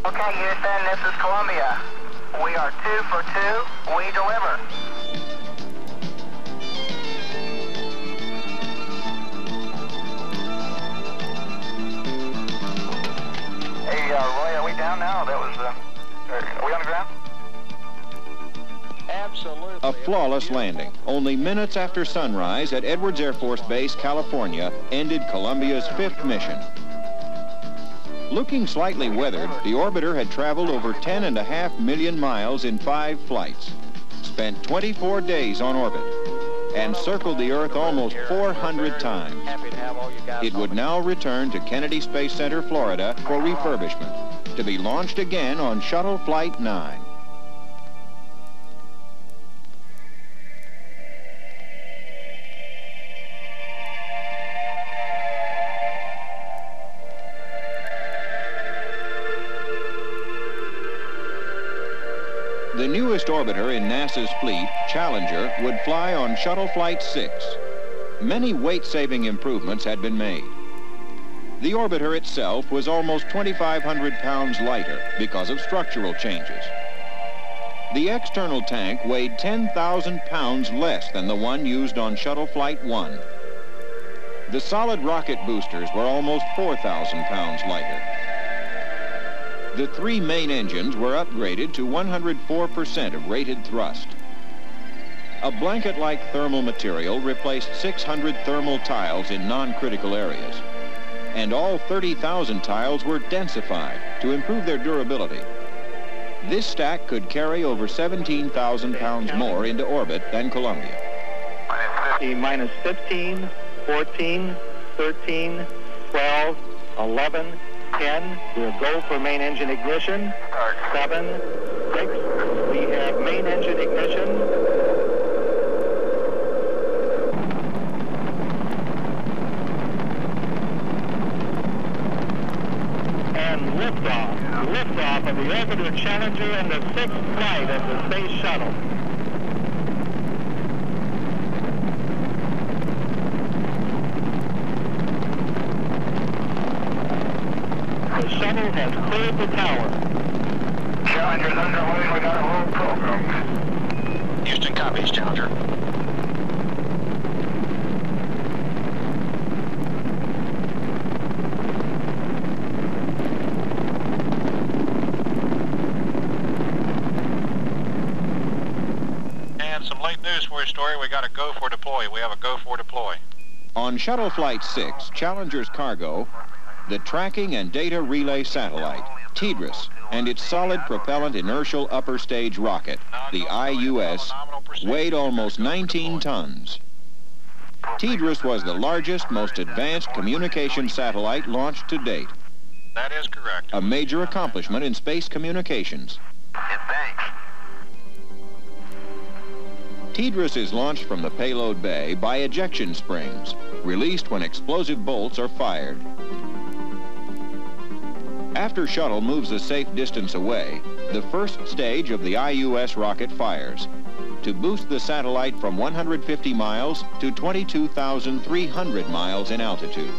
Okay, Houston, this is Columbia. We are 2 for 2. We deliver. Hey, Roy, are we down now? That was, are we on the ground? Absolutely. A flawless landing. Only minutes after sunrise at Edwards Air Force Base, California, ended Columbia's 5th mission. Looking slightly weathered, the orbiter had traveled over 10.5 million miles in 5 flights, spent 24 days on orbit, and circled the Earth almost 400 times. It would now return to Kennedy Space Center, Florida for refurbishment, to be launched again on Shuttle Flight 9. The newest orbiter in NASA's fleet, Challenger, would fly on Shuttle Flight 6. Many weight-saving improvements had been made. The orbiter itself was almost 2,500 pounds lighter because of structural changes. The external tank weighed 10,000 pounds less than the one used on Shuttle Flight 1. The solid rocket boosters were almost 4,000 pounds lighter. The 3 main engines were upgraded to 104% of rated thrust. A blanket-like thermal material replaced 600 thermal tiles in non-critical areas, and all 30,000 tiles were densified to improve their durability. This stack could carry over 17,000 pounds more into orbit than Columbia. Minus 15, 14, 13, 12, 11, 10. We'll go for main engine ignition. 7, 6. We have main engine ignition. And liftoff. Liftoff of the orbiter Challenger and the 6th flight of the Space Shuttle. The shuttle has cleared the tower. Challenger's underway. We got a roll program. Houston copies, Challenger. And some late news for your story. We got a go for deploy. We have a go for deploy. On Shuttle Flight 6, Challenger's cargo, the tracking and data relay satellite, TDRS, and its solid propellant inertial upper stage rocket, the IUS, weighed almost 19 tons. TDRS was the largest, most advanced communication satellite launched to date. That is correct. A major accomplishment in space communications. TDRS is launched from the payload bay by ejection springs, released when explosive bolts are fired. After Shuttle moves a safe distance away, the first stage of the IUS rocket fires to boost the satellite from 150 miles to 22,300 miles in altitude.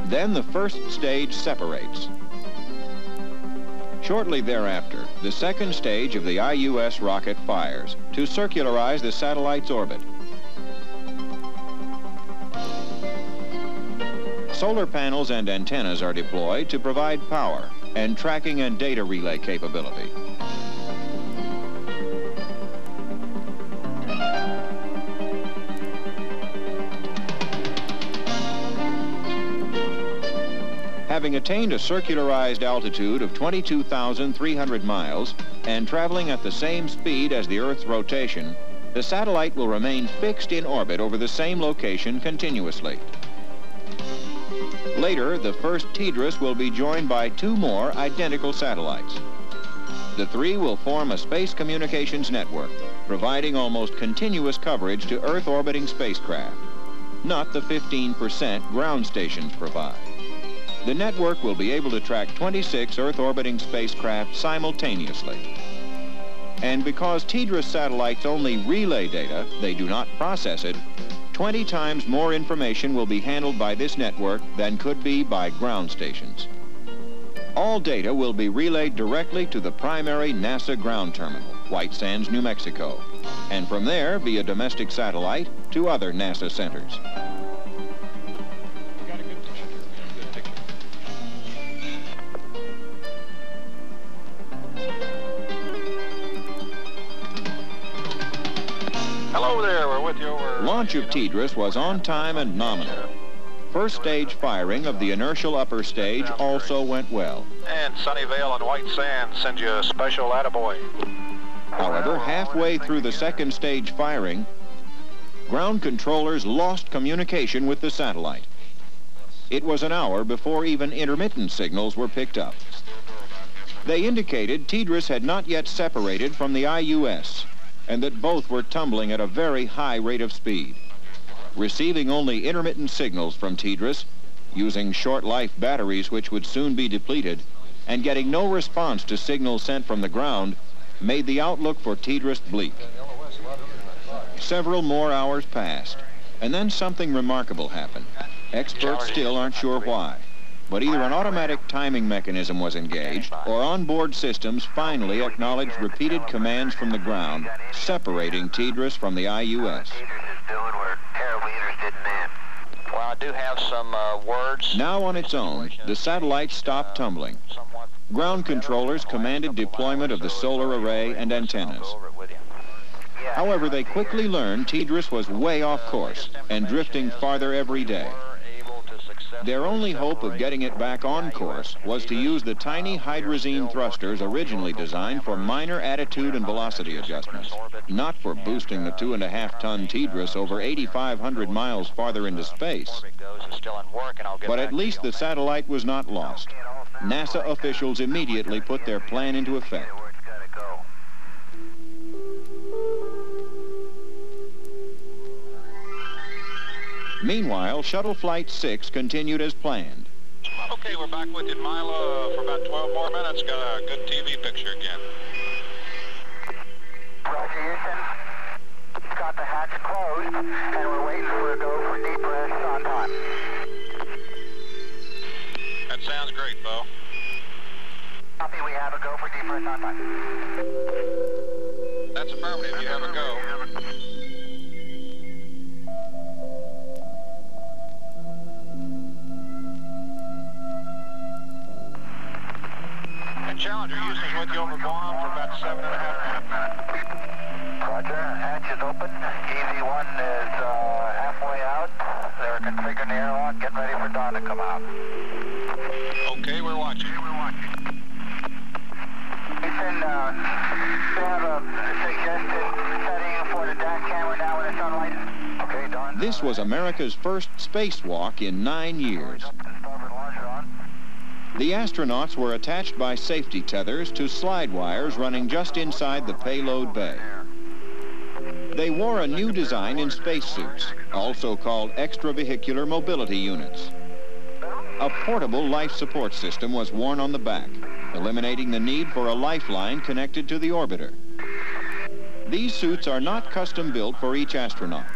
Then the first stage separates. Shortly thereafter, the second stage of the IUS rocket fires to circularize the satellite's orbit. Solar panels and antennas are deployed to provide power and tracking and data relay capability. Having attained a circularized altitude of 22,300 miles and traveling at the same speed as the Earth's rotation, the satellite will remain fixed in orbit over the same location continuously. Later, the first TDRS will be joined by two more identical satellites. The three will form a space communications network, providing almost continuous coverage to Earth-orbiting spacecraft, not the 15% ground stations provide. The network will be able to track 26 Earth-orbiting spacecraft simultaneously. And because TDRS satellites only relay data, they do not process it, 20 times more information will be handled by this network than could be by ground stations. All data will be relayed directly to the primary NASA ground terminal, White Sands, New Mexico, and from there via domestic satellite to other NASA centers. Hello there, we're with you over... Launch of TDRS was on time and nominal. First stage firing of the inertial upper stage also went well. And Sunnyvale and White Sands send you a special attaboy. However, halfway through the second stage firing, ground controllers lost communication with the satellite. It was an hour before even intermittent signals were picked up. They indicated TDRS had not yet separated from the IUS, and that both were tumbling at a very high rate of speed. Receiving only intermittent signals from TDRS, using short-life batteries which would soon be depleted, and getting no response to signals sent from the ground, made the outlook for TDRS bleak. Several more hours passed, and then something remarkable happened. Experts still aren't sure why, but either an automatic timing mechanism was engaged, or onboard systems finally acknowledged repeated commands from the ground, separating TDRS from the IUS. Well, I do have some words. Now on its own, the satellite stopped tumbling. Ground controllers commanded deployment of the solar array and antennas. However, they quickly learned TDRS was way off course and drifting farther every day. Their only hope of getting it back on course was to use the tiny hydrazine thrusters originally designed for minor attitude and velocity adjustments, not for boosting the 2.5-ton TDRS over 8,500 miles farther into space. But at least the satellite was not lost. NASA officials immediately put their plan into effect. Meanwhile, Shuttle Flight 6 continued as planned. Okay, we're back with you, Mila, for about 12 more minutes. Got a good TV picture again. Roger, Houston. Got the hatch closed, and we're waiting for a go for deep rest on time. That sounds great, Bo. Copy, we have a go for defrost on time. That's affirmative, you have a go. And Challenger, Houston's with you over Guam for about 7.5 minutes. Roger, hatch is open. EV1 is halfway out. They're configuring the airlock, getting ready for Dawn to come out. Okay, we're watching. Houston, we have a suggested setting for the DAC camera now when it's unlighted. Okay, Dawn. This was America's first spacewalk in 9 years. The astronauts were attached by safety tethers to slide wires running just inside the payload bay. They wore a new design in spacesuits, also called extravehicular mobility units. A portable life support system was worn on the back, eliminating the need for a lifeline connected to the orbiter. These suits are not custom built for each astronaut.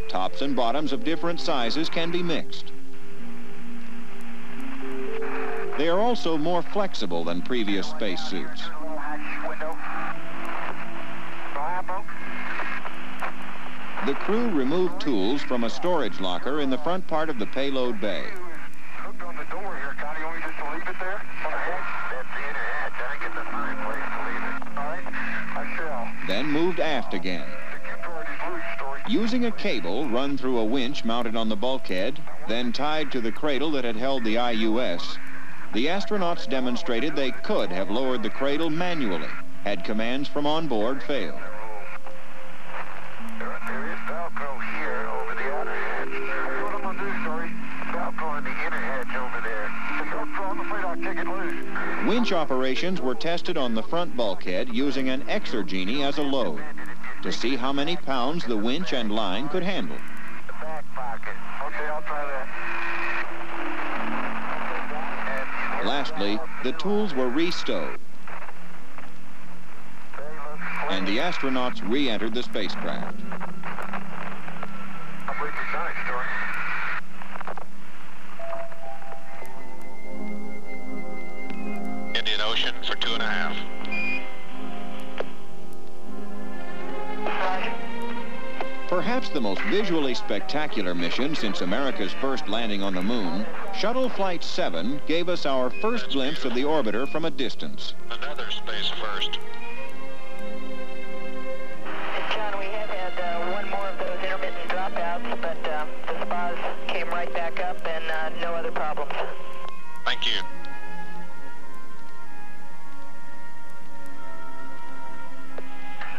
Tops and bottoms of different sizes can be mixed. They are also more flexible than previous spacesuits. The crew removed tools from a storage locker in the front part of the payload bay. Hooked on the door here, Connie. You want me just to leave it there? That's the inner hatch. I think it's a fine place to leave it. All right, I shall. Then moved aft again. Using a cable run through a winch mounted on the bulkhead, then tied to the cradle that had held the IUS, the astronauts demonstrated they could have lowered the cradle manually had commands from on board failed. There is Velcro here over the outer hatch. That's what I'm going to do, sorry. Velcro in the inner hatch over there. The Velcro, I'm afraid I'll kick it loose. Winch operations were tested on the front bulkhead using an exergenie as a load to see how many pounds the winch and line could handle. The back pocket. Okay, I'll try that. Lastly, the tools were re-stowed, and the astronauts re-entered the spacecraft. I believe you've done it, Stuart. Indian Ocean for 2.5. Perhaps the most visually spectacular mission since America's first landing on the moon, Shuttle Flight 7 gave us our first glimpse of the orbiter from a distance. Another space first. John, we have had one more of those intermittent dropouts, but the spas came right back up and no other problems. Thank you.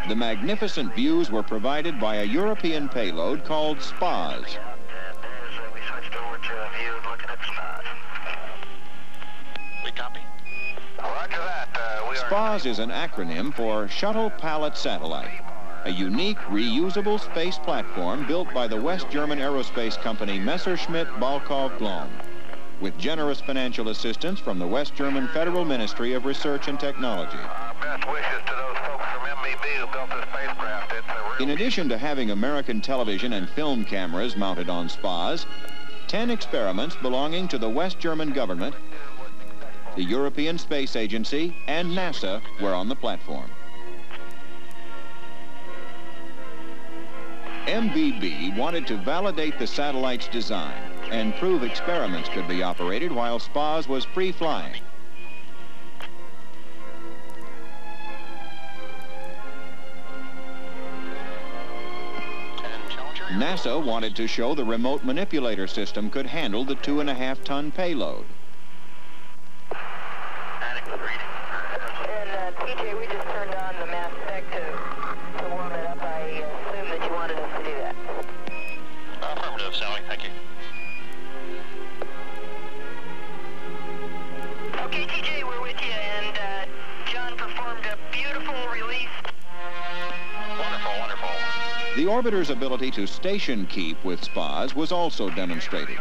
The magnificent views were provided by a European payload called SPAS. We switched over to a view looking at SPAS. We copy? Roger that. SPAS is an acronym for Shuttle Pallet Satellite, a unique reusable space platform built by the West German aerospace company Messerschmitt Balkov Glom, with generous financial assistance from the West German Federal Ministry of Research and Technology. Best wishes to those folks from MBB who built this spacecraft. It's a real... In addition to having American television and film cameras mounted on SPAS, 10 experiments belonging to the West German government, the European Space Agency, and NASA were on the platform. MBB wanted to validate the satellite's design and prove experiments could be operated while SPAS was free-flying. NASA wanted to show the remote manipulator system could handle the 2.5-ton payload. And TJ, we just turned on the mass spec to warm it up. I assume that you wanted us to do that. Affirmative, Sally. Thank you. Okay, TJ, we're with you, and John performed a beautiful release. Wonderful, wonderful. The orbiter's ability to station keep with SPAS was also demonstrated.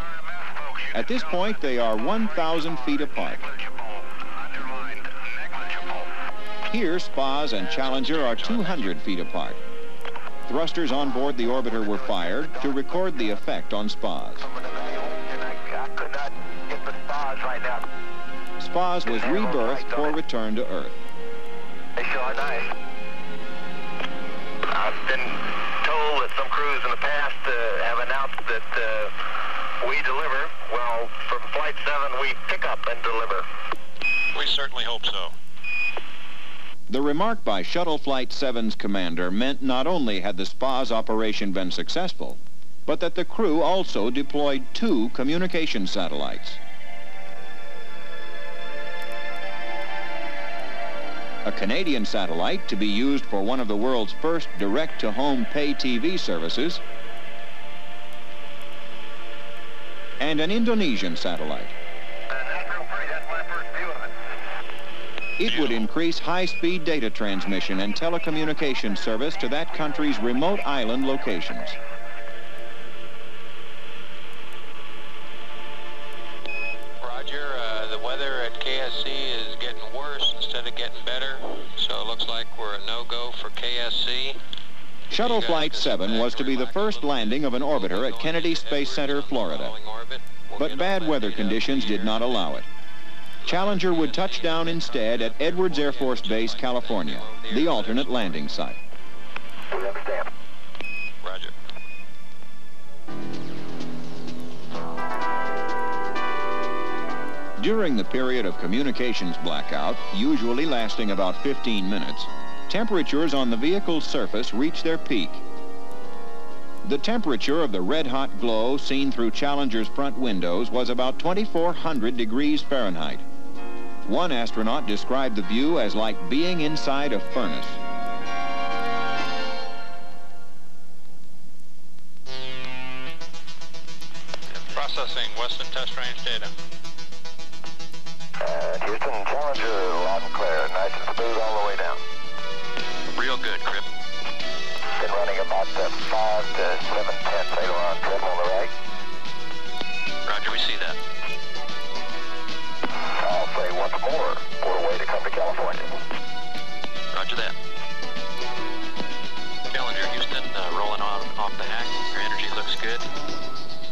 At this point, they are 1,000 feet apart. Here, SPAS and Challenger are 200 feet apart. Thrusters on board the orbiter were fired to record the effect on SPAS. SPAS was rebirthed for return to Earth. They sure are nice. I've been told that some crews in the past have announced that we deliver. Well, from Flight 7, we pick up and deliver. We certainly hope so. The remark by Shuttle Flight 7's commander meant not only had the SPAS operation been successful, but that the crew also deployed 2 communication satellites. A Canadian satellite to be used for one of the world's first direct-to-home pay TV services, and an Indonesian satellite. It would increase high-speed data transmission and telecommunication service to that country's remote island locations. Roger, the weather at KSC is getting worse instead of getting better, so it looks like we're a no-go for KSC. Shuttle Flight 7 was to be the first landing of an orbiter at Kennedy Space Center, Florida. But bad weather conditions did not allow it. Challenger would touch down instead at Edwards Air Force Base, California, the alternate landing site. We understand. Roger. During the period of communications blackout, usually lasting about 15 minutes, temperatures on the vehicle's surface reach their peak. The temperature of the red-hot glow seen through Challenger's front windows was about 2,400 degrees Fahrenheit. One astronaut described the view as like being inside a furnace. Processing Western Test Range data. Houston, Challenger, loud and clear. Nice and smooth all the way down. Real good, Crip. Been running about 5 to 7/10 aileron trim on the right. Roger, we see that. I'll say once more, port away to come to California. Roger that. Challenger, Houston, rolling on off the hack. Your energy looks good.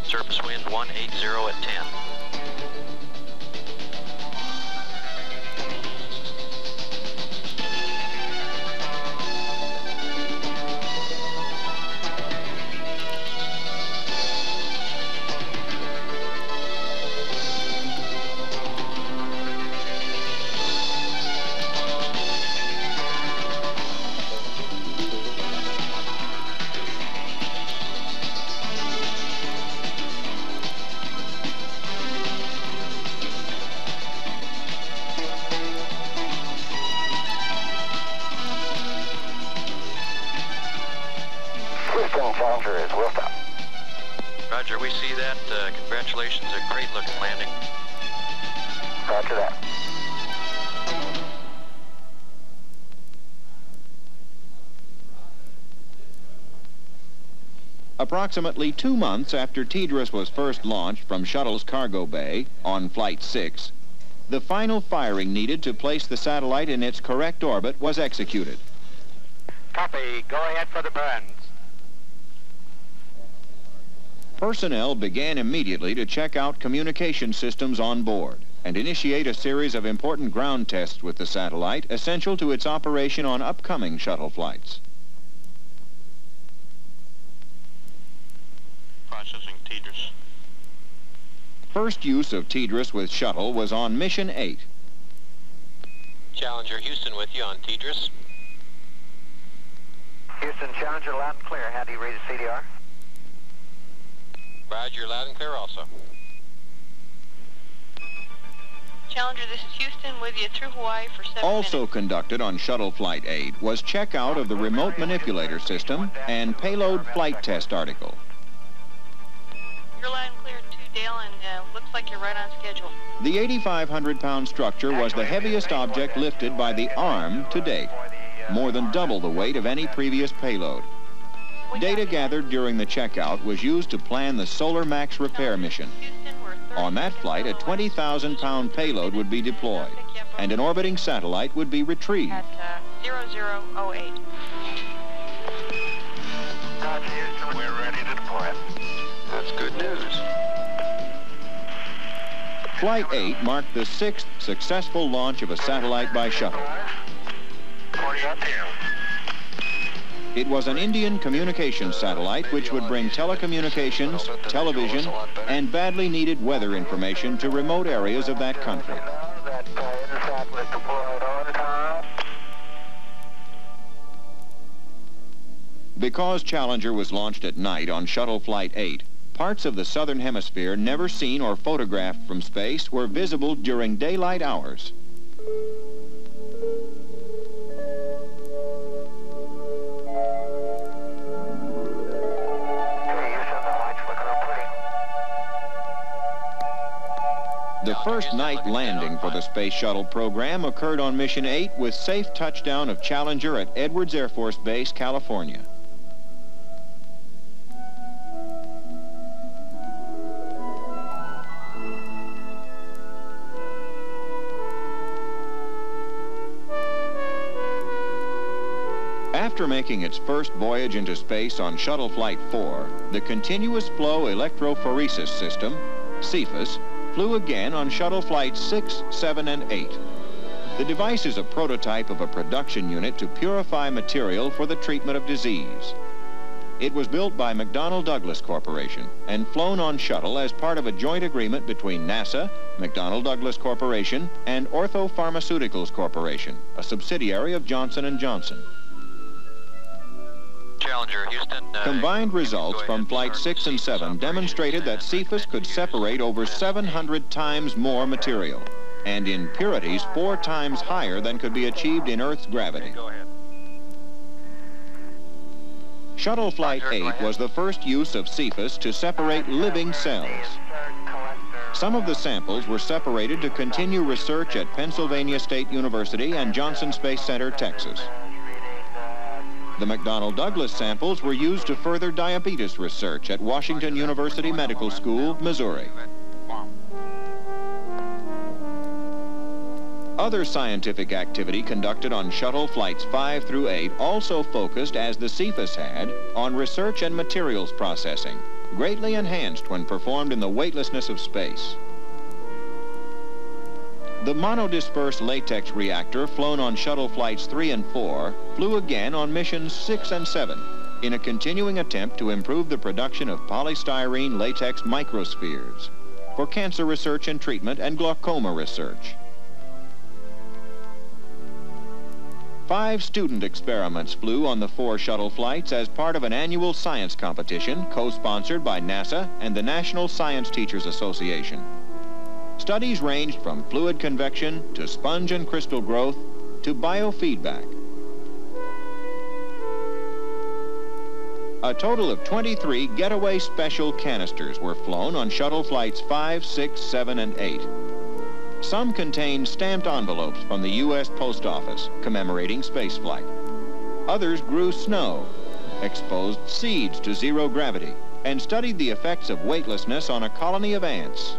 Surface wind 180 at 10. Challenger is will stop. Roger, we see that. Congratulations, a great looking landing. Roger that. Approximately 2 months after TDRS was first launched from Shuttle's cargo bay on Flight 6, the final firing needed to place the satellite in its correct orbit was executed. Copy. Go ahead for the burns. Personnel began immediately to check out communication systems on board and initiate a series of important ground tests with the satellite essential to its operation on upcoming shuttle flights. Processing TDRS. First use of TDRS with Shuttle was on Mission 8. Challenger, Houston with you on TDRS. Houston, Challenger, loud and clear. How do you read the CDR? Roger, loud and clear also. Challenger, this is Houston with you through Hawaii for 7 Also minutes. conducted on Shuttle Flight 8 was checkout of the remote manipulator system and payload flight test article. You're loud and clear too, Dale, and looks like you're right on schedule. The 8,500-pound structure was the heaviest object lifted by the arm to date, more than double the weight of any previous payload. Data gathered during the checkout was used to plan the Solar Max repair mission. On that flight, a 20,000-pound payload would be deployed, and an orbiting satellite would be retrieved. At 0008. Roger, Houston, we're ready to deploy it. That's good news. Flight 8 marked the 6th successful launch of a satellite by shuttle. It was an Indian communications satellite which would bring telecommunications, television, and badly needed weather information to remote areas of that country. Because Challenger was launched at night on Shuttle Flight 8, parts of the southern hemisphere never seen or photographed from space were visible during daylight hours. The first night landing for the Space Shuttle program occurred on Mission 8 with safe touchdown of Challenger at Edwards Air Force Base, California. After making its first voyage into space on Shuttle Flight 4, the Continuous Flow Electrophoresis System, CEPHAS, flew again on Shuttle Flights 6, 7, and 8. The device is a prototype of a production unit to purify material for the treatment of disease. It was built by McDonnell Douglas Corporation and flown on Shuttle as part of a joint agreement between NASA, McDonnell Douglas Corporation, and Ortho Pharmaceuticals Corporation, a subsidiary of Johnson & Johnson. Challenger, Houston. Combined results from Flight 6 and 7 demonstrated that CEPHAS could separate over 700 times more material, and in purities 4 times higher than could be achieved in Earth's gravity. Go ahead. Shuttle Flight 8 was the first use of CEPHAS to separate living cells. Some of the samples were separated to continue research at Pennsylvania State University and Johnson Space Center, Texas. The McDonnell Douglas samples were used to further diabetes research at Washington University Medical School, Missouri. Other scientific activity conducted on Shuttle Flights 5 through 8 also focused, as the CEPHAS had, on research and materials processing, greatly enhanced when performed in the weightlessness of space. The monodisperse latex reactor flown on Shuttle Flights 3 and 4 flew again on missions 6 and 7 in a continuing attempt to improve the production of polystyrene latex microspheres for cancer research and treatment and glaucoma research. 5 student experiments flew on the 4 shuttle flights as part of an annual science competition co-sponsored by NASA and the National Science Teachers Association. Studies ranged from fluid convection to sponge and crystal growth to biofeedback. A total of 23 getaway special canisters were flown on Shuttle Flights 5, 6, 7, and 8. Some contained stamped envelopes from the U.S. Post Office commemorating spaceflight. Others grew snow, exposed seeds to zero gravity, and studied the effects of weightlessness on a colony of ants.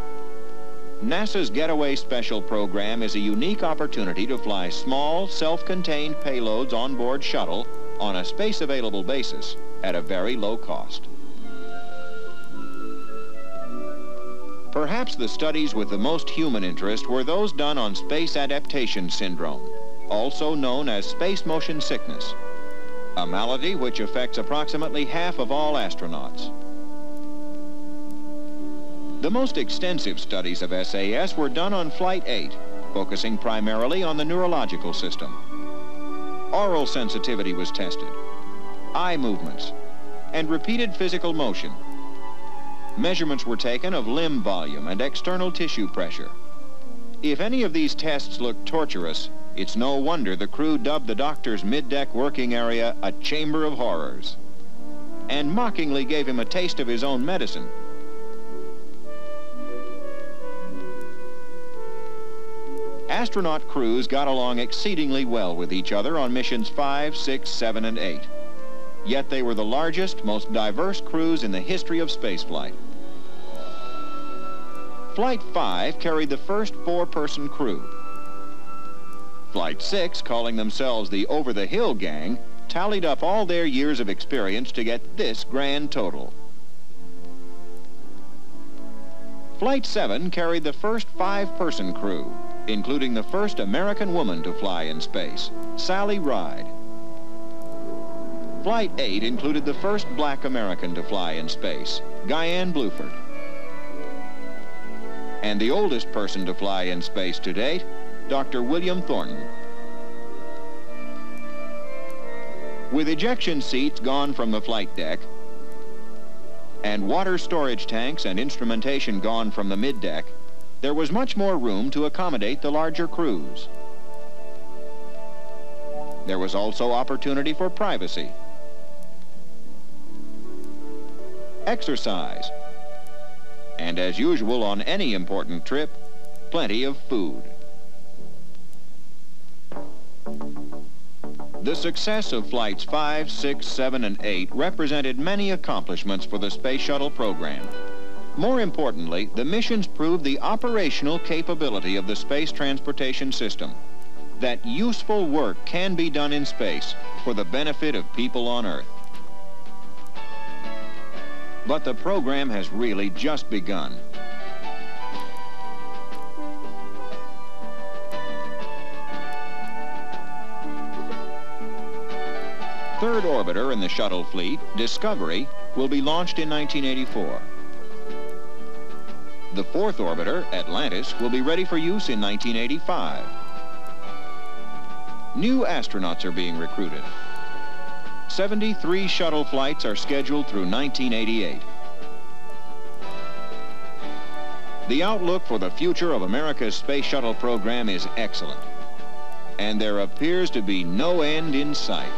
NASA's Getaway Special program is a unique opportunity to fly small, self-contained payloads on board shuttle on a space-available basis at a very low cost. Perhaps the studies with the most human interest were those done on space adaptation syndrome, also known as space motion sickness, a malady which affects approximately half of all astronauts. The most extensive studies of SAS were done on Flight 8, focusing primarily on the neurological system. Oral sensitivity was tested, eye movements, and repeated physical motion. Measurements were taken of limb volume and external tissue pressure. If any of these tests looked torturous, it's no wonder the crew dubbed the doctor's mid-deck working area a chamber of horrors, and mockingly gave him a taste of his own medicine. Astronaut crews got along exceedingly well with each other on missions 5, 6, 7, and 8. Yet they were the largest, most diverse crews in the history of spaceflight. Flight 5 carried the first 4-person crew. Flight 6, calling themselves the Over-the-Hill Gang, tallied up all their years of experience to get this grand total. Flight 7 carried the first 5-person crew, including the first American woman to fly in space, Sally Ride. Flight 8 included the first black American to fly in space, Guyanne Bluford. And the oldest person to fly in space to date, Dr. William Thornton. With ejection seats gone from the flight deck, and water storage tanks and instrumentation gone from the middeck, there was much more room to accommodate the larger crews. There was also opportunity for privacy, exercise, and as usual on any important trip, plenty of food. The success of Flights 5, 6, 7, and 8 represented many accomplishments for the Space Shuttle program. More importantly, the missions proved the operational capability of the space transportation system, that useful work can be done in space for the benefit of people on Earth. But the program has really just begun. Third orbiter in the shuttle fleet, Discovery, will be launched in 1984. The fourth orbiter, Atlantis, will be ready for use in 1985. New astronauts are being recruited. 73 shuttle flights are scheduled through 1988. The outlook for the future of America's space shuttle program is excellent, and there appears to be no end in sight.